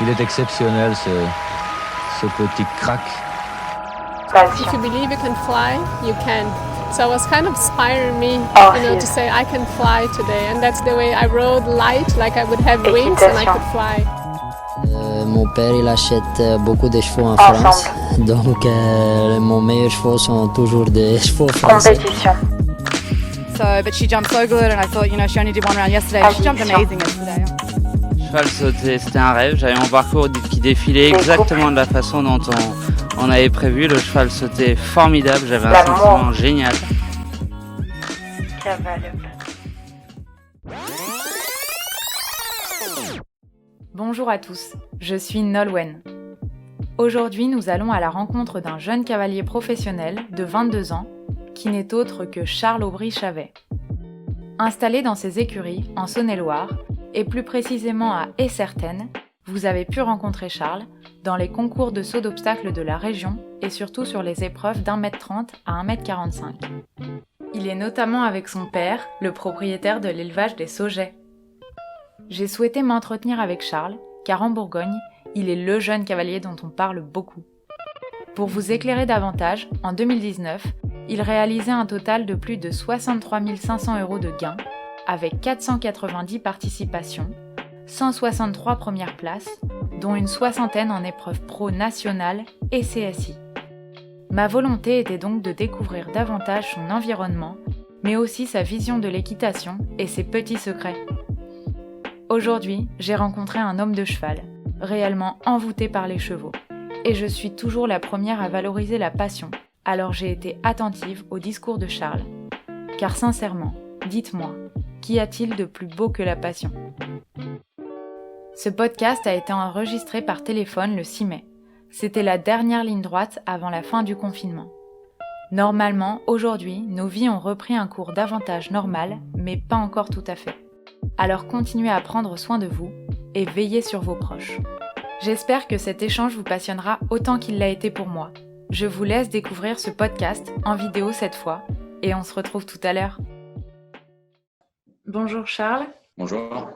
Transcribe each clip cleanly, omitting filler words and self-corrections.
Il est exceptionnel ce petit crack. If you believe you can fly, you can. So it was kind of inspiring me, to say I can fly today. And that's the way I rode light, like I would have wings and I could fly. Mon père, il achète beaucoup de chevaux en France. Donc, mon meilleur chevaux sont toujours des chevaux français. Compétition. But she jumped so good, and I thought, she only did one round yesterday. She jumped amazing yesterday. Cheval sauté, c'était un rêve. J'avais mon parcours qui défilait exactement de la façon dont on avait prévu. Le cheval sautait formidable, j'avais un sentiment génial. Cavale. Bonjour à tous, je suis Nolwenn. Aujourd'hui, nous allons à la rencontre d'un jeune cavalier professionnel de 22 ans qui n'est autre que Charles Aubry-Chavet. Installé dans ses écuries en Saône-et-Loire, et plus précisément à Essertène, vous avez pu rencontrer Charles dans les concours de saut d'obstacles de la région et surtout sur les épreuves d'1m30 à 1m45. Il est notamment avec son père, le propriétaire de l'élevage des Saugets. J'ai souhaité m'entretenir avec Charles, car en Bourgogne, il est le jeune cavalier dont on parle beaucoup. Pour vous éclairer davantage, en 2019, il réalisait un total de plus de 63 500 € de gains, avec 490 participations, 163 premières places, dont une soixantaine en épreuves pro nationales et CSI. Ma volonté était donc de découvrir davantage son environnement, mais aussi sa vision de l'équitation et ses petits secrets. Aujourd'hui, j'ai rencontré un homme de cheval, réellement envoûté par les chevaux, et je suis toujours la première à valoriser la passion, alors j'ai été attentive au discours de Charles. Car sincèrement, dites-moi, qu'y a-t-il de plus beau que la passion ? Ce podcast a été enregistré par téléphone le 6 mai. C'était la dernière ligne droite avant la fin du confinement. Normalement, aujourd'hui, nos vies ont repris un cours davantage normal, mais pas encore tout à fait. Alors continuez à prendre soin de vous et veillez sur vos proches. J'espère que cet échange vous passionnera autant qu'il l'a été pour moi. Je vous laisse découvrir ce podcast en vidéo cette fois et on se retrouve tout à l'heure. Bonjour Charles. Bonjour.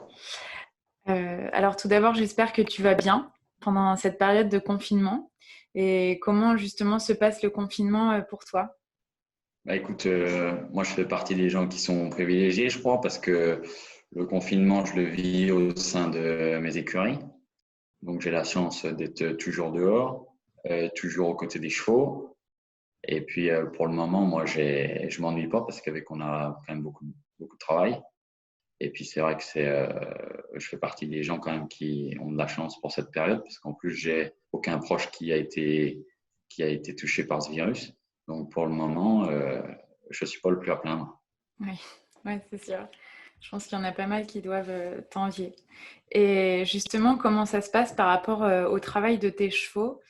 Alors tout d'abord, j'espère que tu vas bien pendant cette période de confinement et comment justement se passe le confinement pour toi ? Écoute, moi je fais partie des gens qui sont privilégiés, je crois, parce que le confinement, je le vis au sein de mes écuries. Donc j'ai la chance d'être toujours dehors, toujours aux côtés des chevaux. Et puis pour le moment, moi je m'ennuie pas parce qu'on a quand même beaucoup de travail. Et puis c'est vrai que je fais partie des gens quand même qui ont de la chance pour cette période parce qu'en plus j'ai aucun proche qui a été touché par ce virus. Donc pour le moment, je suis pas le plus à plaindre. Oui, c'est sûr. Je pense qu'il y en a pas mal qui doivent t'envier. Et justement, comment ça se passe par rapport au travail de tes chevaux ?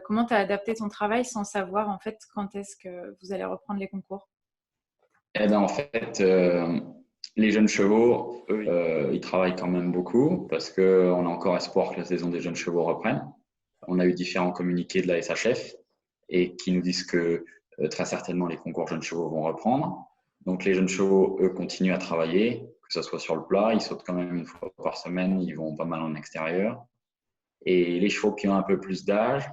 Comment tu as adapté ton travail sans savoir en fait quand est-ce que vous allez reprendre les concours ? En fait, les jeunes chevaux, eux, ils travaillent quand même beaucoup parce qu'on a encore espoir que la saison des jeunes chevaux reprenne. On a eu différents communiqués de la SHF et qui nous disent que très certainement les concours jeunes chevaux vont reprendre. Donc les jeunes chevaux, eux, continuent à travailler, que ce soit sur le plat, ils sautent quand même une fois par semaine, ils vont pas mal en extérieur. Et les chevaux qui ont un peu plus d'âge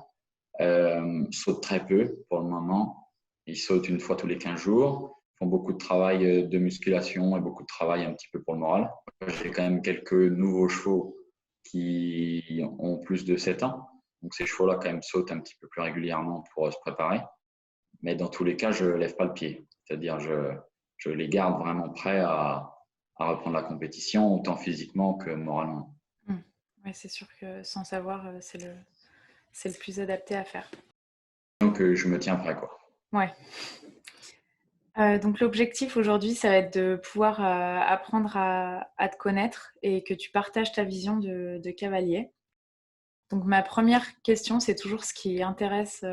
sautent très peu pour le moment. Ils sautent une fois tous les 15 jours, font beaucoup de travail de musculation et beaucoup de travail un petit peu pour le moral. J'ai quand même quelques nouveaux chevaux qui ont plus de 7 ans. Donc ces chevaux-là quand même sautent un petit peu plus régulièrement pour se préparer. Mais dans tous les cas, je lève pas le pied. C'est-à-dire je les garde vraiment prêts à reprendre la compétition, autant physiquement que moralement. Oui, c'est sûr que sans savoir, c'est le plus adapté à faire. Donc, je me tiens prêt, quoi. Ouais. Donc, l'objectif aujourd'hui, ça va être de pouvoir apprendre à te connaître et que tu partages ta vision de cavalier. Donc, ma première question, c'est toujours ce qui intéresse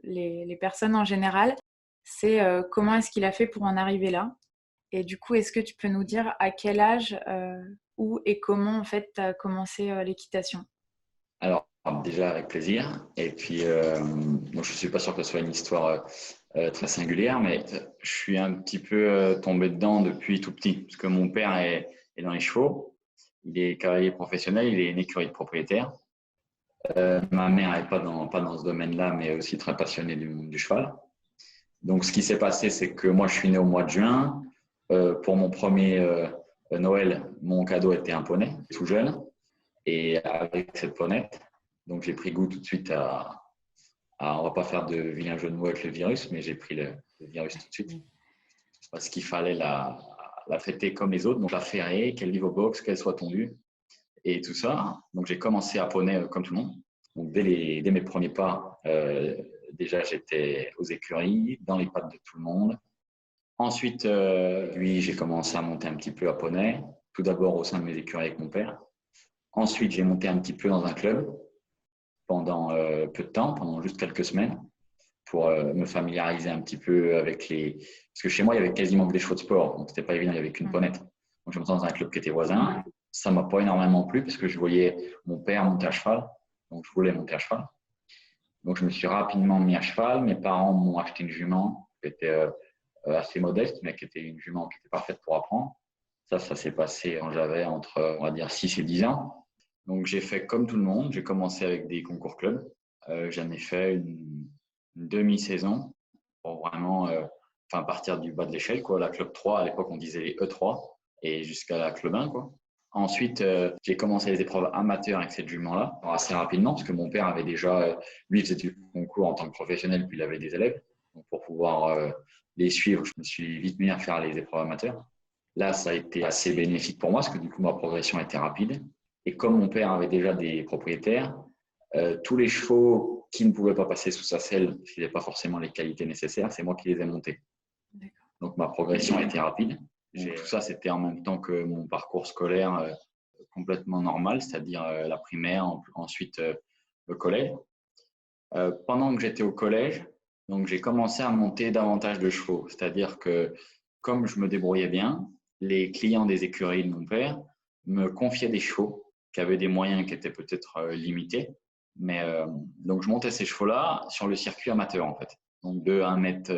les personnes en général. C'est comment est-ce qu'il a fait pour en arriver là ? Et du coup, est-ce que tu peux nous dire à quel âge, où et comment en fait tu as commencé l'équitation ? Alors, déjà avec plaisir. Et puis, moi, je ne suis pas sûr que ce soit une histoire très singulière, mais je suis un petit peu tombé dedans depuis tout petit, parce que mon père est dans les chevaux. Il est cavalier professionnel, il est une écurie de propriétaire. Ma mère n'est pas dans ce domaine-là, mais aussi très passionnée du monde du cheval. Donc, ce qui s'est passé, c'est que moi, je suis né au mois de juin. Pour mon premier Noël, mon cadeau était un poney, tout jeune, et avec cette ponette. Donc, j'ai pris goût tout de suite on ne va pas faire de vilain jeu de mots avec le virus, mais j'ai pris le virus tout de suite. Parce qu'il fallait la fêter comme les autres. Donc, la ferrer, qu'elle vive au box, qu'elle soit tondue et tout ça. Donc, j'ai commencé à poney comme tout le monde. Donc, dès mes premiers pas, déjà, j'étais aux écuries, dans les pattes de tout le monde. Ensuite, j'ai commencé à monter un petit peu à poney, tout d'abord au sein de mes écuries avec mon père. Ensuite, j'ai monté un petit peu dans un club pendant peu de temps, pendant juste quelques semaines, pour me familiariser un petit peu avec les… Parce que chez moi, il y avait quasiment que des chevaux de sport, donc c'était pas évident, il n'y avait qu'une ponette. Donc, je me sens dans un club qui était voisin. Ça ne m'a pas énormément plu parce que je voyais mon père monter à cheval, donc je voulais monter à cheval. Donc, je me suis rapidement mis à cheval. Mes parents m'ont acheté une jument qui était assez modeste, mais qui était une jument qui était parfaite pour apprendre. Ça s'est passé quand j'avais entre, on va dire, 6 et 10 ans. Donc, j'ai fait comme tout le monde. J'ai commencé avec des concours clubs. J'en ai fait une demi-saison pour vraiment partir du bas de l'échelle, quoi. La club 3, à l'époque, on disait les E3 et jusqu'à la club 1, quoi. Ensuite, j'ai commencé les épreuves amateurs avec cette jument-là assez rapidement parce que mon père avait déjà, lui, faisait du concours en tant que professionnel, puis il avait des élèves. Donc, pour pouvoir les suivre, je me suis vite mis à faire les épreuves amateurs. Là, ça a été assez bénéfique pour moi parce que du coup, ma progression était rapide. Et comme mon père avait déjà des propriétaires, tous les chevaux qui ne pouvaient pas passer sous sa selle, qui n'avaient pas forcément les qualités nécessaires, c'est moi qui les ai montés. Donc, ma progression a été rapide. Tout ça, c'était en même temps que mon parcours scolaire complètement normal, c'est-à-dire la primaire, ensuite le collège. Pendant que j'étais au collège, donc j'ai commencé à monter davantage de chevaux. C'est-à-dire que comme je me débrouillais bien, les clients des écuries de mon père me confiaient des chevaux qui avaient des moyens qui étaient peut-être limités. Mais donc je montais ces chevaux-là sur le circuit amateur en fait. Donc de 1 mètre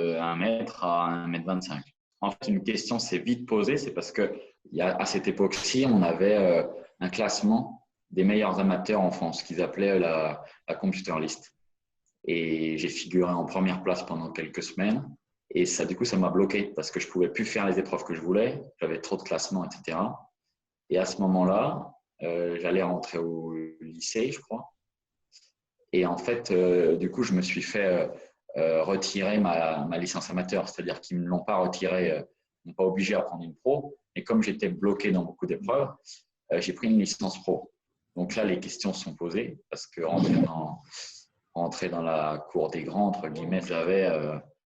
à 1,25 m. En fait, une question s'est vite posée, c'est parce qu'à cette époque-ci, on avait un classement des meilleurs amateurs en France qu'ils appelaient la Computer List. Et j'ai figuré en première place pendant quelques semaines. Et ça, du coup, ça m'a bloqué parce que je ne pouvais plus faire les épreuves que je voulais. J'avais trop de classements, etc. Et à ce moment-là, j'allais rentrer au lycée, je crois. Et en fait, du coup, je me suis fait retirer ma licence amateur. C'est-à-dire qu'ils ne me l'ont pas retiré, ils m'ont pas obligé à prendre une pro. Et comme j'étais bloqué dans beaucoup d'épreuves, j'ai pris une licence pro. Donc là, les questions sont posées parce que rentrer dans la cour des grands, entre guillemets, j'avais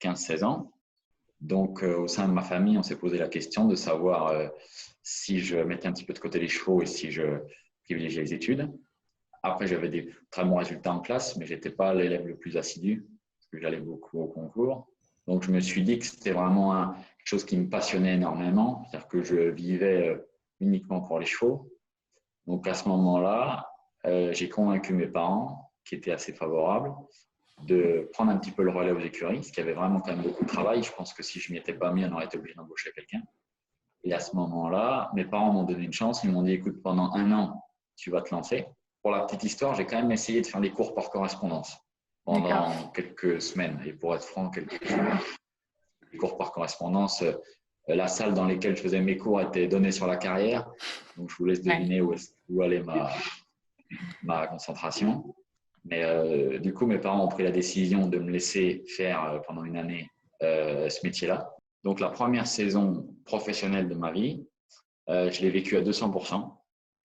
15-16 ans. Donc, au sein de ma famille, on s'est posé la question de savoir si je mettais un petit peu de côté les chevaux et si je privilégiais les études. Après, j'avais des très bons résultats en classe, mais je n'étais pas l'élève le plus assidu parce que j'allais beaucoup au concours. Donc, je me suis dit que c'était vraiment quelque chose qui me passionnait énormément, c'est-à-dire que je vivais uniquement pour les chevaux. Donc, à ce moment-là, j'ai convaincu mes parents, qui étaient assez favorables, de prendre un petit peu le relais aux écuries, parce qu'il y avait vraiment quand même beaucoup de travail. Je pense que si je ne m'y étais pas mis, on aurait été obligé d'embaucher quelqu'un. Et à ce moment-là, mes parents m'ont donné une chance. Ils m'ont dit, écoute, pendant 1 an, tu vas te lancer. Pour la petite histoire, j'ai quand même essayé de faire des cours par correspondance pendant quelques semaines. Et pour être franc, les cours par correspondance, la salle dans laquelle je faisais mes cours était donnée sur la carrière. Donc, je vous laisse deviner où allait ma concentration. Mais du coup, mes parents ont pris la décision de me laisser faire pendant 1 année ce métier-là. Donc, la première saison professionnelle de ma vie, je l'ai vécue à 200%.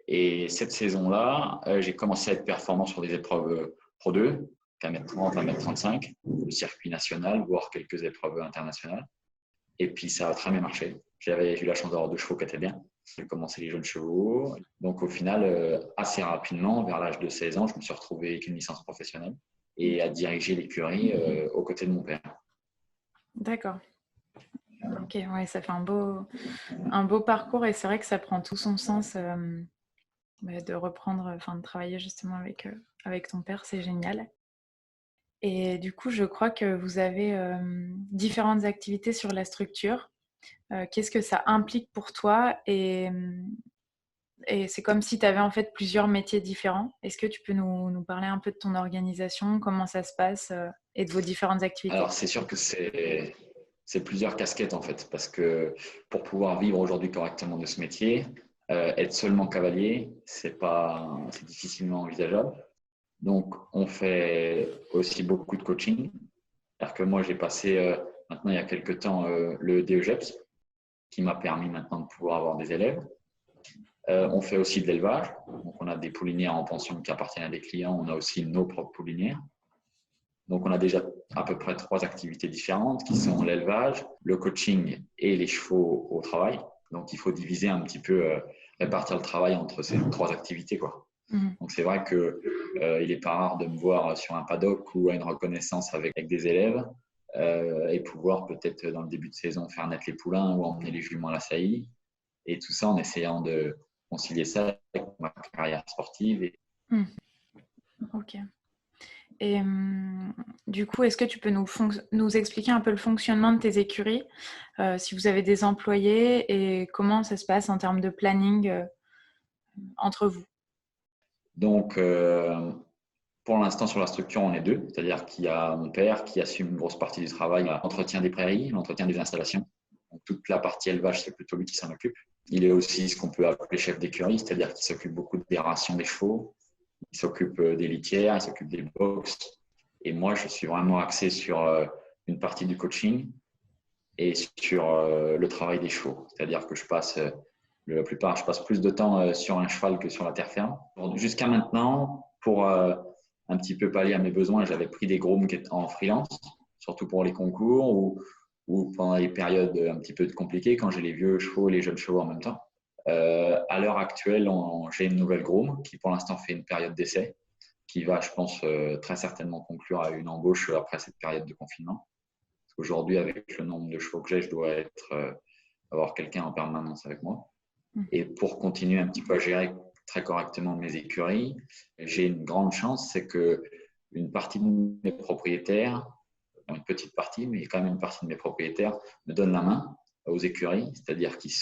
Et cette saison-là, j'ai commencé à être performant sur des épreuves Pro 2, 1m30, 1m35, le circuit national, voire quelques épreuves internationales. Et puis, ça a très bien marché. J'ai eu la chance d'avoir 2 chevaux qui étaient bien. J'ai commencé les jeunes chevaux. Donc, au final, assez rapidement, vers l'âge de 16 ans, je me suis retrouvé avec une licence professionnelle et à diriger l'écurie aux côtés de mon père. D'accord. Ok, ouais, ça fait un beau parcours et c'est vrai que ça prend tout son sens de reprendre, de travailler justement avec ton père, c'est génial. Et du coup, je crois que vous avez différentes activités sur la structure. Qu'est-ce que ça implique pour toi et Et c'est comme si tu avais en fait plusieurs métiers différents. Est-ce que tu peux nous parler un peu de ton organisation, comment ça se passe et de vos différentes activités? Alors, c'est sûr que c'est plusieurs casquettes en fait, parce que pour pouvoir vivre aujourd'hui correctement de ce métier, être seulement cavalier, c'est difficilement envisageable. Donc, on fait aussi beaucoup de coaching. C'est-à-dire que moi, j'ai passé maintenant il y a quelques temps le DEGEPS, qui m'a permis maintenant de pouvoir avoir des élèves. On fait aussi de l'élevage. Donc, on a des poulinières en pension qui appartiennent à des clients. On a aussi nos propres poulinières. Donc, on a déjà à peu près 3 activités différentes qui sont l'élevage, le coaching et les chevaux au travail. Donc, il faut diviser un petit peu, répartir le travail entre ces 3 activités, quoi. Donc, c'est vrai qu'il n'est pas rare de me voir sur un paddock ou à une reconnaissance avec des élèves et pouvoir peut-être dans le début de saison faire naître les poulains ou emmener les juments à la saillie. Et tout ça en essayant de concilier ça avec ma carrière sportive. Ok. Et du coup, est-ce que tu peux nous expliquer un peu le fonctionnement de tes écuries, si vous avez des employés et comment ça se passe en termes de planning entre vous? Donc, pour l'instant, sur la structure, on est 2. C'est-à-dire qu'il y a mon père qui assume une grosse partie du travail, l'entretien des prairies, l'entretien des installations. Donc, toute la partie élevage, c'est plutôt lui qui s'en occupe. Il est aussi ce qu'on peut appeler chef d'écurie, c'est-à-dire qu'il s'occupe beaucoup des rations des chevaux, il s'occupe des litières, il s'occupe des box. Et moi, je suis vraiment axé sur une partie du coaching et sur le travail des chevaux. C'est-à-dire que je passe plus de temps sur un cheval que sur la terre ferme. Jusqu'à maintenant, pour un petit peu pallier à mes besoins, j'avais pris des grooms qui étaient en freelance, surtout pour les concours ou pendant les périodes un petit peu compliquées, quand j'ai les vieux chevaux et les jeunes chevaux en même temps. À l'heure actuelle, j'ai une nouvelle groom qui, pour l'instant, fait une période d'essai qui va, je pense, très certainement conclure à une embauche après cette période de confinement. Parce qu'aujourd'hui, avec le nombre de chevaux que j'ai, je dois avoir quelqu'un en permanence avec moi. Et pour continuer un petit peu à gérer très correctement mes écuries, j'ai une grande chance, c'est qu'une partie de mes propriétaires, une petite partie, mais quand même une partie de mes propriétaires, me donnent la main aux écuries, c'est-à-dire qu'ils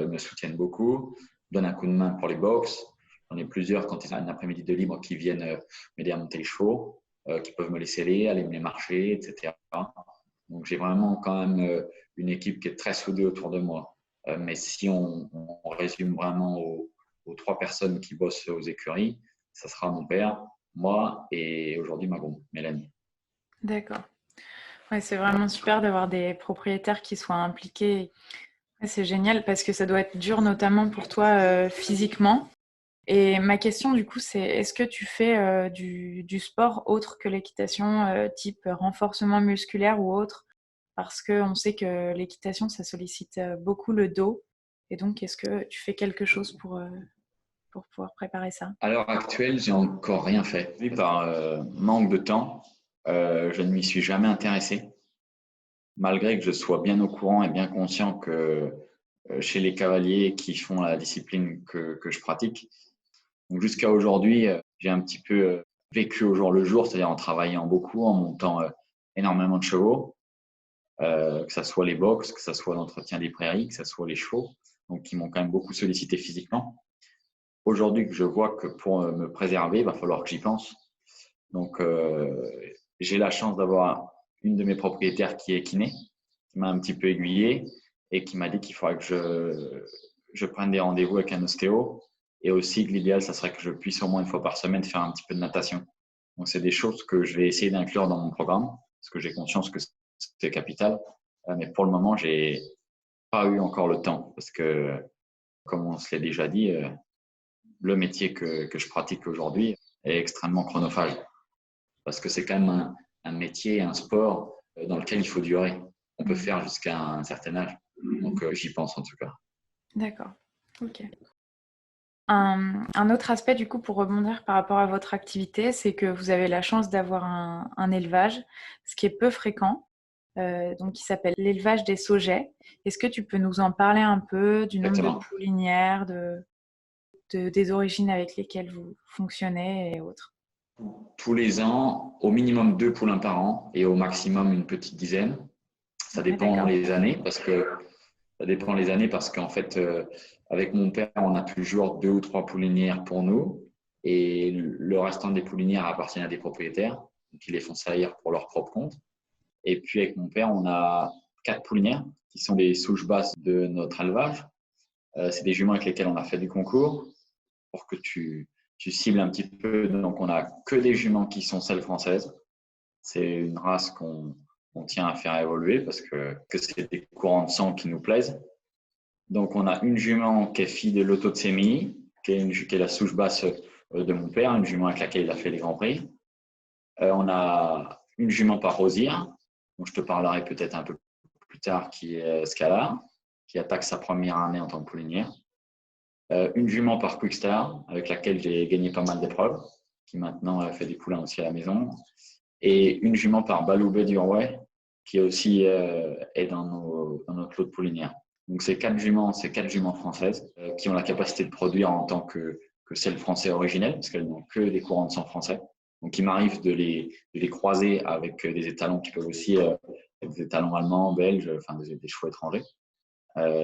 me soutiennent beaucoup, donnent un coup de main pour les box. J'en ai plusieurs quand ils ont un après-midi de libre qui viennent m'aider à monter les chevaux, qui peuvent me laisser aller me les marcher, etc. Donc j'ai vraiment quand même une équipe qui est très soudée autour de moi. Mais si on résume vraiment aux 3 personnes qui bossent aux écuries, ça sera mon père, moi et aujourd'hui ma groom, Mélanie. D'accord. Ouais, c'est vraiment super d'avoir des propriétaires qui soient impliqués. Ouais, c'est génial parce que ça doit être dur, notamment pour toi physiquement. Et ma question, du coup, c'est est-ce que tu fais du sport autre que l'équitation, type renforcement musculaire ou autre? Parce qu'on sait que l'équitation, ça sollicite beaucoup le dos. Et donc, est-ce que tu fais quelque chose pour pouvoir préparer ça? À l'heure actuelle, j'ai encore rien fait. Par manque de temps, je ne m'y suis jamais intéressé. Malgré que je sois bien au courant et bien conscient que chez les cavaliers qui font la discipline que je pratique, donc jusqu'à aujourd'hui, j'ai un petit peu vécu au jour le jour, c'est-à-dire en travaillant beaucoup, en montant énormément de chevaux, que ce soit les box, que ce soit l'entretien des prairies, que ce soit les chevaux, donc qui m'ont quand même beaucoup sollicité physiquement. Aujourd'hui, que je vois que pour me préserver, il va falloir que j'y pense. Donc, j'ai la chance d'avoir une de mes propriétaires qui est kiné, qui m'a un petit peu aiguillé et qui m'a dit qu'il faudrait que je prenne des rendez-vous avec un ostéo. Et aussi que l'idéal, ça serait que je puisse au moins 1 fois par semaine faire un petit peu de natation. Donc, c'est des choses que je vais essayer d'inclure dans mon programme parce que j'ai conscience que c'est capital. Mais pour le moment, je n'ai pas eu encore le temps parce que, comme on se l'est déjà dit, le métier que je pratique aujourd'hui est extrêmement chronophage parce que c'est quand même un métier, un sport dans lequel il faut durer. On peut faire jusqu'à un certain âge. Donc, j'y pense en tout cas. D'accord. Ok. Un autre aspect, du coup, pour rebondir par rapport à votre activité, c'est que vous avez la chance d'avoir un élevage, ce qui est peu fréquent, donc qui s'appelle l'élevage des saugets. Est-ce que tu peux nous en parler un peu du nombre de poulinières, des origines avec lesquelles vous fonctionnez et autres? Tous les ans, au minimum 2 poulains par an et au maximum une petite dizaine. Ça dépend les années parce que Ça dépend les années parce qu'en fait, avec mon père, on a toujours 2 ou 3 poulinières pour nous et le restant des poulinières appartiennent à des propriétaires qui les font saillir pour leur propre compte. Et puis avec mon père, on a 4 poulinières qui sont des souches basses de notre élevage. C'est des juments avec lesquels on a fait du concours pour que tu cibles un petit peu. Donc, on n'a que des juments qui sont celles françaises. C'est une race qu'on tient à faire évoluer parce que c'est des courants de sang qui nous plaisent. Donc, on a une jument qui est fille de Lotto de Sémilly, qui est la souche basse de mon père, une jument avec laquelle il a fait les Grands Prix. On a une jument par Rosière, dont je te parlerai peut-être un peu plus tard, qui est Scala, qui attaque sa première année en tant que poulinière. Une jument par Quickstar, avec laquelle j'ai gagné pas mal d'épreuves, qui maintenant fait des poulains aussi à la maison. Et une jument par Baloubet d'Uruguay, qui aussi est dans notre lot de poulinières. Donc, ces 4 juments françaises qui ont la capacité de produire en tant que celles françaises originelles, parce qu'elles n'ont que des courants de sang français. Donc, il m'arrive de les croiser avec des étalons qui peuvent aussi être des étalons allemands, belges, enfin des chevaux étrangers.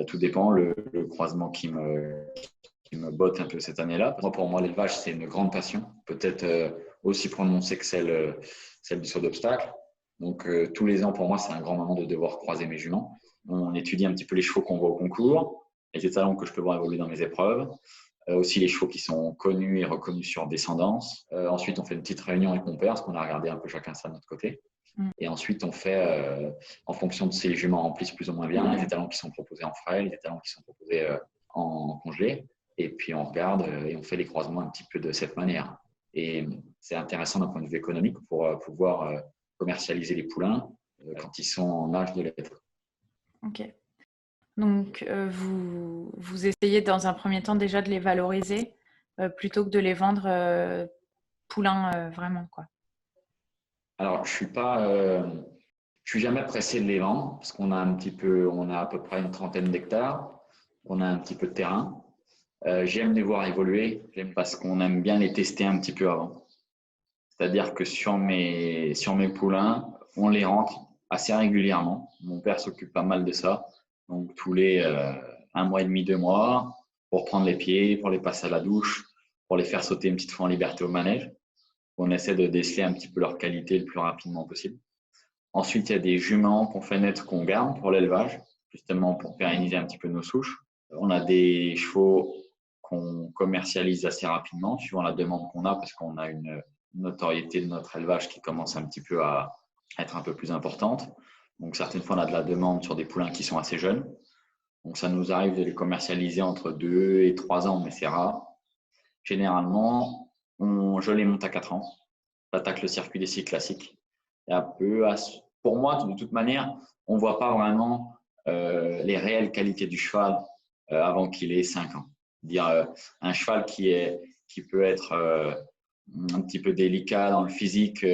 Tout dépend, le croisement qui me botte un peu cette année-là. Pour moi, l'élevage, c'est une grande passion. Peut-être aussi prononcée que celle du saut d'obstacle. Donc, tous les ans, pour moi, c'est un grand moment de devoir croiser mes juments. On étudie un petit peu les chevaux qu'on voit au concours, les étalons que je peux voir évoluer dans mes épreuves, aussi les chevaux qui sont connus et reconnus sur descendance. Ensuite, on fait une petite réunion avec mon père, parce qu'on a regardé un peu chacun ça de notre côté. Et ensuite, on fait, en fonction de si les juments remplissent plus ou moins bien, les étalons qui sont proposés en frais, les étalons qui sont proposés en congelé. Et puis, on regarde et on fait les croisements un petit peu de cette manière. Et c'est intéressant d'un point de vue économique pour pouvoir commercialiser les poulains quand ils sont en âge de l'être. Ok. Donc, vous essayez dans un premier temps déjà de les valoriser plutôt que de les vendre poulains vraiment, quoi. Alors, je suis jamais pressé de les vendre parce qu'on a à peu près une trentaine d'hectares, on a un petit peu de terrain. J'aime les voir évoluer, parce qu'on aime bien les tester un petit peu avant. C'est-à-dire que sur mes poulains, on les rentre assez régulièrement. Mon père s'occupe pas mal de ça. Donc, tous les 1 mois et demi, 2 mois, pour prendre les pieds, pour les passer à la douche, pour les faire sauter une petite fois en liberté au manège. On essaie de déceler un petit peu leur qualité le plus rapidement possible. Ensuite, il y a des juments qu'on fait naître, qu'on garde pour l'élevage, justement pour pérenniser un petit peu nos souches. On a des chevaux qu'on commercialise assez rapidement, suivant la demande qu'on a, parce qu'on a une notoriété de notre élevage qui commence un petit peu à être un peu plus importante. Donc, certaines fois, on a de la demande sur des poulains qui sont assez jeunes. Donc, ça nous arrive de les commercialiser entre 2 et 3 ans, mais c'est rare. Généralement, je les monte à 4 ans. J'attaque le circuit des cycles classiques. Et pour moi, de toute manière, on ne voit pas vraiment les réelles qualités du cheval avant qu'il ait 5 ans. Dire un cheval qui peut être un petit peu délicat dans le physique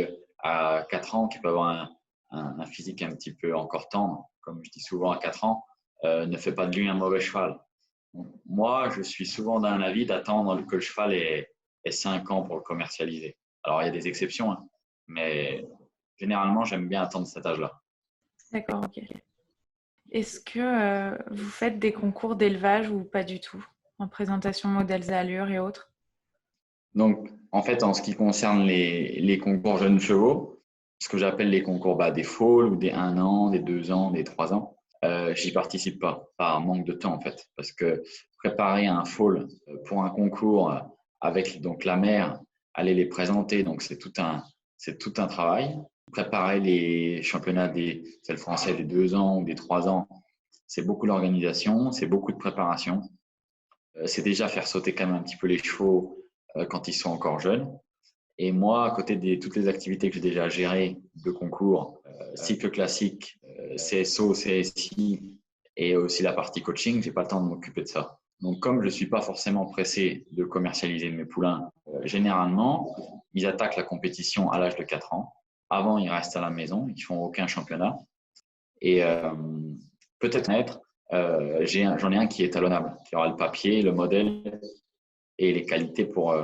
à 4 ans, qui peut avoir un physique un petit peu encore tendre, comme je dis souvent à 4 ans, ne fait pas de lui un mauvais cheval. Donc, moi, je suis souvent d'un avis d'attendre que le cheval ait 5 ans pour le commercialiser. Alors, il y a des exceptions, hein, mais généralement, j'aime bien attendre cet âge-là. D'accord, ok. Est-ce que vous faites des concours d'élevage ou pas du tout, en présentation modèles à allure et autres? Donc, en fait, en ce qui concerne les concours jeunes chevaux, ce que j'appelle les concours des foals ou des 1 an, des 2 ans, des 3 ans, j'y participe pas, par manque de temps en fait, parce que préparer un foal pour un concours avec donc la mère, aller les présenter, donc c'est tout un travail. Préparer les championnats des celles français des 2 ans ou des 3 ans, c'est beaucoup d'organisation, c'est beaucoup de préparation. C'est déjà faire sauter quand même un petit peu les chevaux quand ils sont encore jeunes. Et moi, à côté de toutes les activités que j'ai déjà gérées de concours, cycle classique, CSO, CSI et aussi la partie coaching, je n'ai pas le temps de m'occuper de ça. Donc, comme je ne suis pas forcément pressé de commercialiser mes poulains, généralement, ils attaquent la compétition à l'âge de 4 ans. Avant, ils restent à la maison, ils ne font aucun championnat. Et peut-être j'en ai un qui est étalonnable, qui aura le papier, le modèle et les qualités pour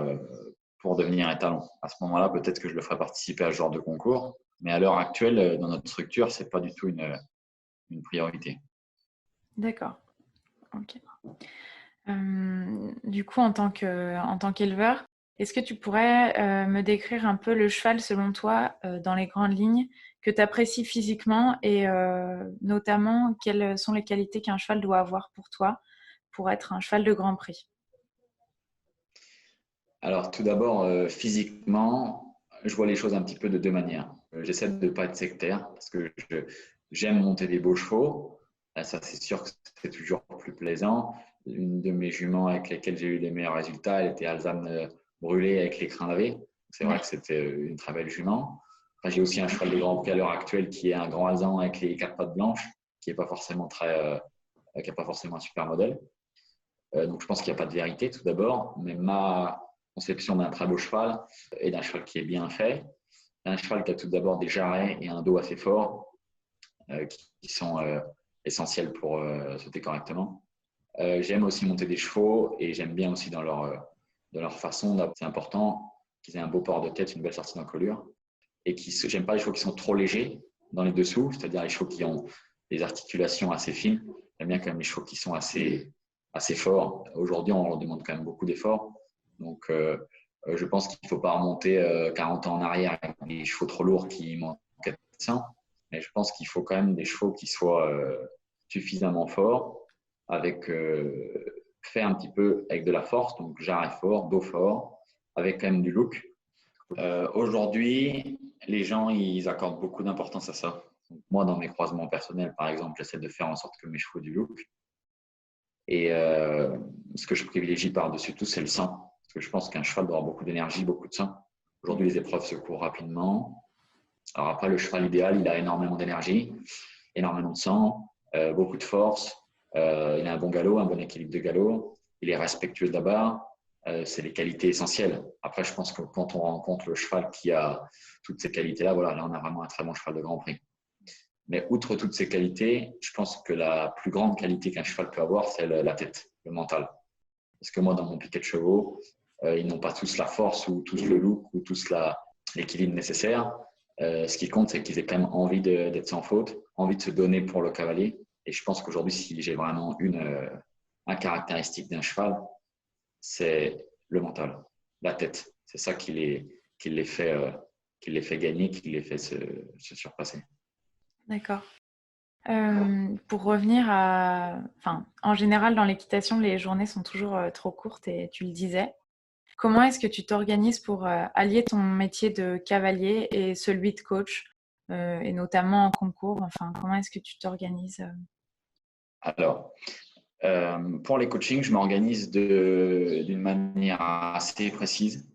devenir étalon. À ce moment-là, peut-être que je le ferai participer à ce genre de concours. Mais à l'heure actuelle, dans notre structure, ce n'est pas du tout une priorité. D'accord. Ok. Du coup, en tant qu'éleveur, est-ce que tu pourrais me décrire un peu le cheval selon toi dans les grandes lignes que tu apprécies physiquement et notamment quelles sont les qualités qu'un cheval doit avoir pour toi pour être un cheval de Grand Prix? Alors, tout d'abord, physiquement, je vois les choses un petit peu de deux manières. J'essaie de ne pas être sectaire parce que j'aime monter des beaux chevaux. Ça, c'est sûr que c'est toujours plus plaisant. Une de mes juments avec lesquelles j'ai eu les meilleurs résultats, elle était Alzane brûlée avec les crins lavés. C'est vrai que c'était une très belle jument. Enfin, j'ai aussi un cheval de Grand Prix à l'heure actuelle qui est un grand Alzan avec les quatre pattes blanches, qui n'est pas forcément qui n'a pas forcément un super modèle. Donc, je pense qu'il n'y a pas de vérité tout d'abord, mais ma conception d'un très beau cheval et d'un cheval qui est bien fait, un cheval qui a tout d'abord des jarrets et un dos assez fort qui sont essentiels pour sauter correctement. J'aime aussi monter des chevaux et j'aime bien aussi dans leur façon. C'est important qu'ils aient un beau port de tête, une belle sortie d'encolure. Et j'aime pas les chevaux qui sont trop légers dans les dessous, c'est-à-dire les chevaux qui ont des articulations assez fines. J'aime bien quand même les chevaux qui sont assez forts. Aujourd'hui, on leur demande quand même beaucoup d'efforts. Donc, je pense qu'il ne faut pas remonter 40 ans en arrière avec des chevaux trop lourds qui manquent de sang. Mais je pense qu'il faut quand même des chevaux qui soient suffisamment forts, fait un petit peu avec de la force, donc jarret fort, dos fort, avec quand même du look. Aujourd'hui, les gens, ils accordent beaucoup d'importance à ça. Donc, moi, dans mes croisements personnels, par exemple, j'essaie de faire en sorte que mes chevaux aient du look. Et ce que je privilégie par-dessus tout, c'est le sang. Parce que je pense qu'un cheval doit avoir beaucoup d'énergie, beaucoup de sang. Aujourd'hui, les épreuves se courent rapidement. Alors après, le cheval idéal, il a énormément d'énergie, énormément de sang, beaucoup de force. Il a un bon galop, un bon équilibre de galop. Il est respectueux de la barre. C'est les qualités essentielles. Après, je pense que quand on rencontre le cheval qui a toutes ces qualités-là, voilà, là, on a vraiment un très bon cheval de Grand Prix. Mais outre toutes ces qualités, je pense que la plus grande qualité qu'un cheval peut avoir, c'est la tête, le mental. Parce que moi, dans mon piquet de chevaux, ils n'ont pas tous la force ou tous le look ou tous l'équilibre nécessaire. Ce qui compte, c'est qu'ils aient quand même envie d'être sans faute, envie de se donner pour le cavalier. Et je pense qu'aujourd'hui, si j'ai vraiment une caractéristique d'un cheval, c'est le mental, la tête. C'est ça qui les fait gagner, qui les fait se surpasser. D'accord. Pour revenir en général, dans l'équitation, les journées sont toujours trop courtes et tu le disais. Comment est-ce que tu t'organises pour allier ton métier de cavalier et celui de coach, et notamment en concours? Enfin, comment est-ce que tu t'organises? Alors, pour les coachings, je m'organise d'une manière assez précise.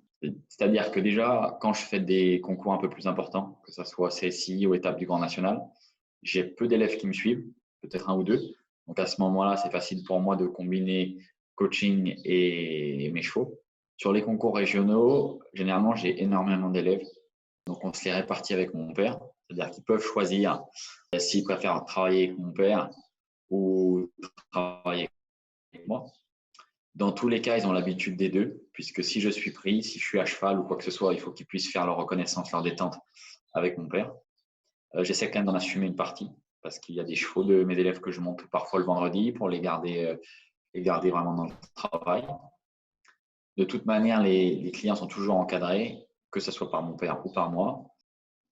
C'est-à-dire que déjà, quand je fais des concours un peu plus importants, que ce soit CSI ou étape du Grand National, j'ai peu d'élèves qui me suivent, peut-être un ou deux. Donc à ce moment-là, c'est facile pour moi de combiner coaching et mes chevaux. Sur les concours régionaux, généralement, j'ai énormément d'élèves. Donc on se les répartit avec mon père. C'est-à-dire qu'ils peuvent choisir s'ils préfèrent travailler avec mon père ou travailler avec moi. Dans tous les cas, ils ont l'habitude des deux, puisque si je suis pris, si je suis à cheval ou quoi que ce soit, il faut qu'ils puissent faire leur reconnaissance, leur détente avec mon père. J'essaie quand même d'en assumer une partie, parce qu'il y a des chevaux de mes élèves que je monte parfois le vendredi pour les garder vraiment dans le travail. De toute manière, les clients sont toujours encadrés, que ce soit par mon père ou par moi.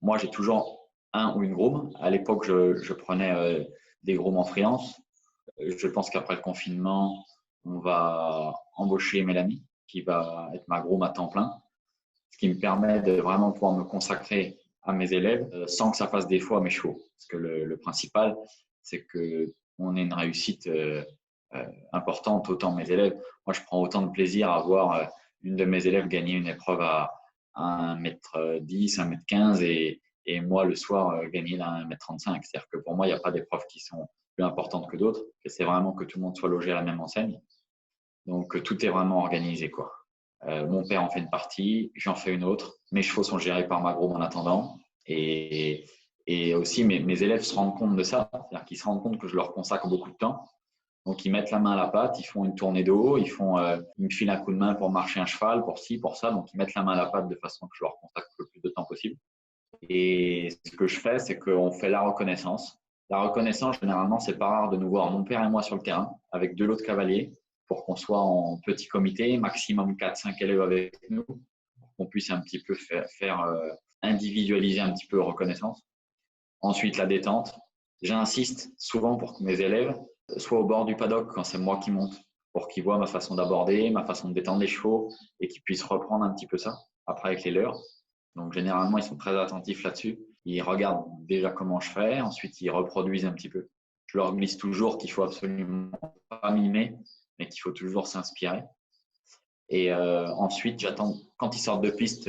Moi, j'ai toujours un ou une groom. À l'époque, je prenais des grooms en freelance. Je pense qu'après le confinement, on va embaucher Mélanie, qui va être ma groom à temps plein, ce qui me permet de vraiment pouvoir me consacrer à mes élèves sans que ça fasse défaut à mes chevaux. Parce que le principal, c'est qu'on ait une réussite importante, autant mes élèves. Moi, je prends autant de plaisir à voir une de mes élèves gagner une épreuve à 1m10, 1m15 et moi, le soir, gagner à 1m35. C'est-à-dire que pour moi, il n'y a pas d'épreuves qui sont plus importantes que d'autres. Et c'est vraiment que tout le monde soit logé à la même enseigne. Donc, tout est vraiment organisé, quoi. Mon père en fait une partie, j'en fais une autre. Mes chevaux sont gérés par ma groom en attendant. Et aussi, mes élèves se rendent compte de ça. C'est-à-dire qu'ils se rendent compte que je leur consacre beaucoup de temps. Donc, ils mettent la main à la pâte, ils font une tournée de haut, ils me filent un coup de main pour marcher un cheval, pour ci, pour ça. Donc, ils mettent la main à la pâte de façon que je leur consacre le plus de temps possible. Et ce que je fais, c'est qu'on fait la reconnaissance. La reconnaissance, généralement, c'est pas rare de nous voir, mon père et moi, sur le terrain, avec 2 autres cavaliers, pour qu'on soit en petit comité, maximum 4-5 élèves avec nous, pour qu'on puisse un petit peu faire individualiser un petit peu la reconnaissance. Ensuite, la détente. J'insiste souvent pour que mes élèves soient au bord du paddock quand c'est moi qui monte, pour qu'ils voient ma façon d'aborder, ma façon de détendre les chevaux et qu'ils puissent reprendre un petit peu ça après avec les leurs. Donc, généralement, ils sont très attentifs là-dessus. Ils regardent déjà comment je fais, ensuite, ils reproduisent un petit peu. Je leur glisse toujours qu'il faut absolument pas mimer, mais qu'il faut toujours s'inspirer. Et ensuite, j'attends, quand ils sortent de piste,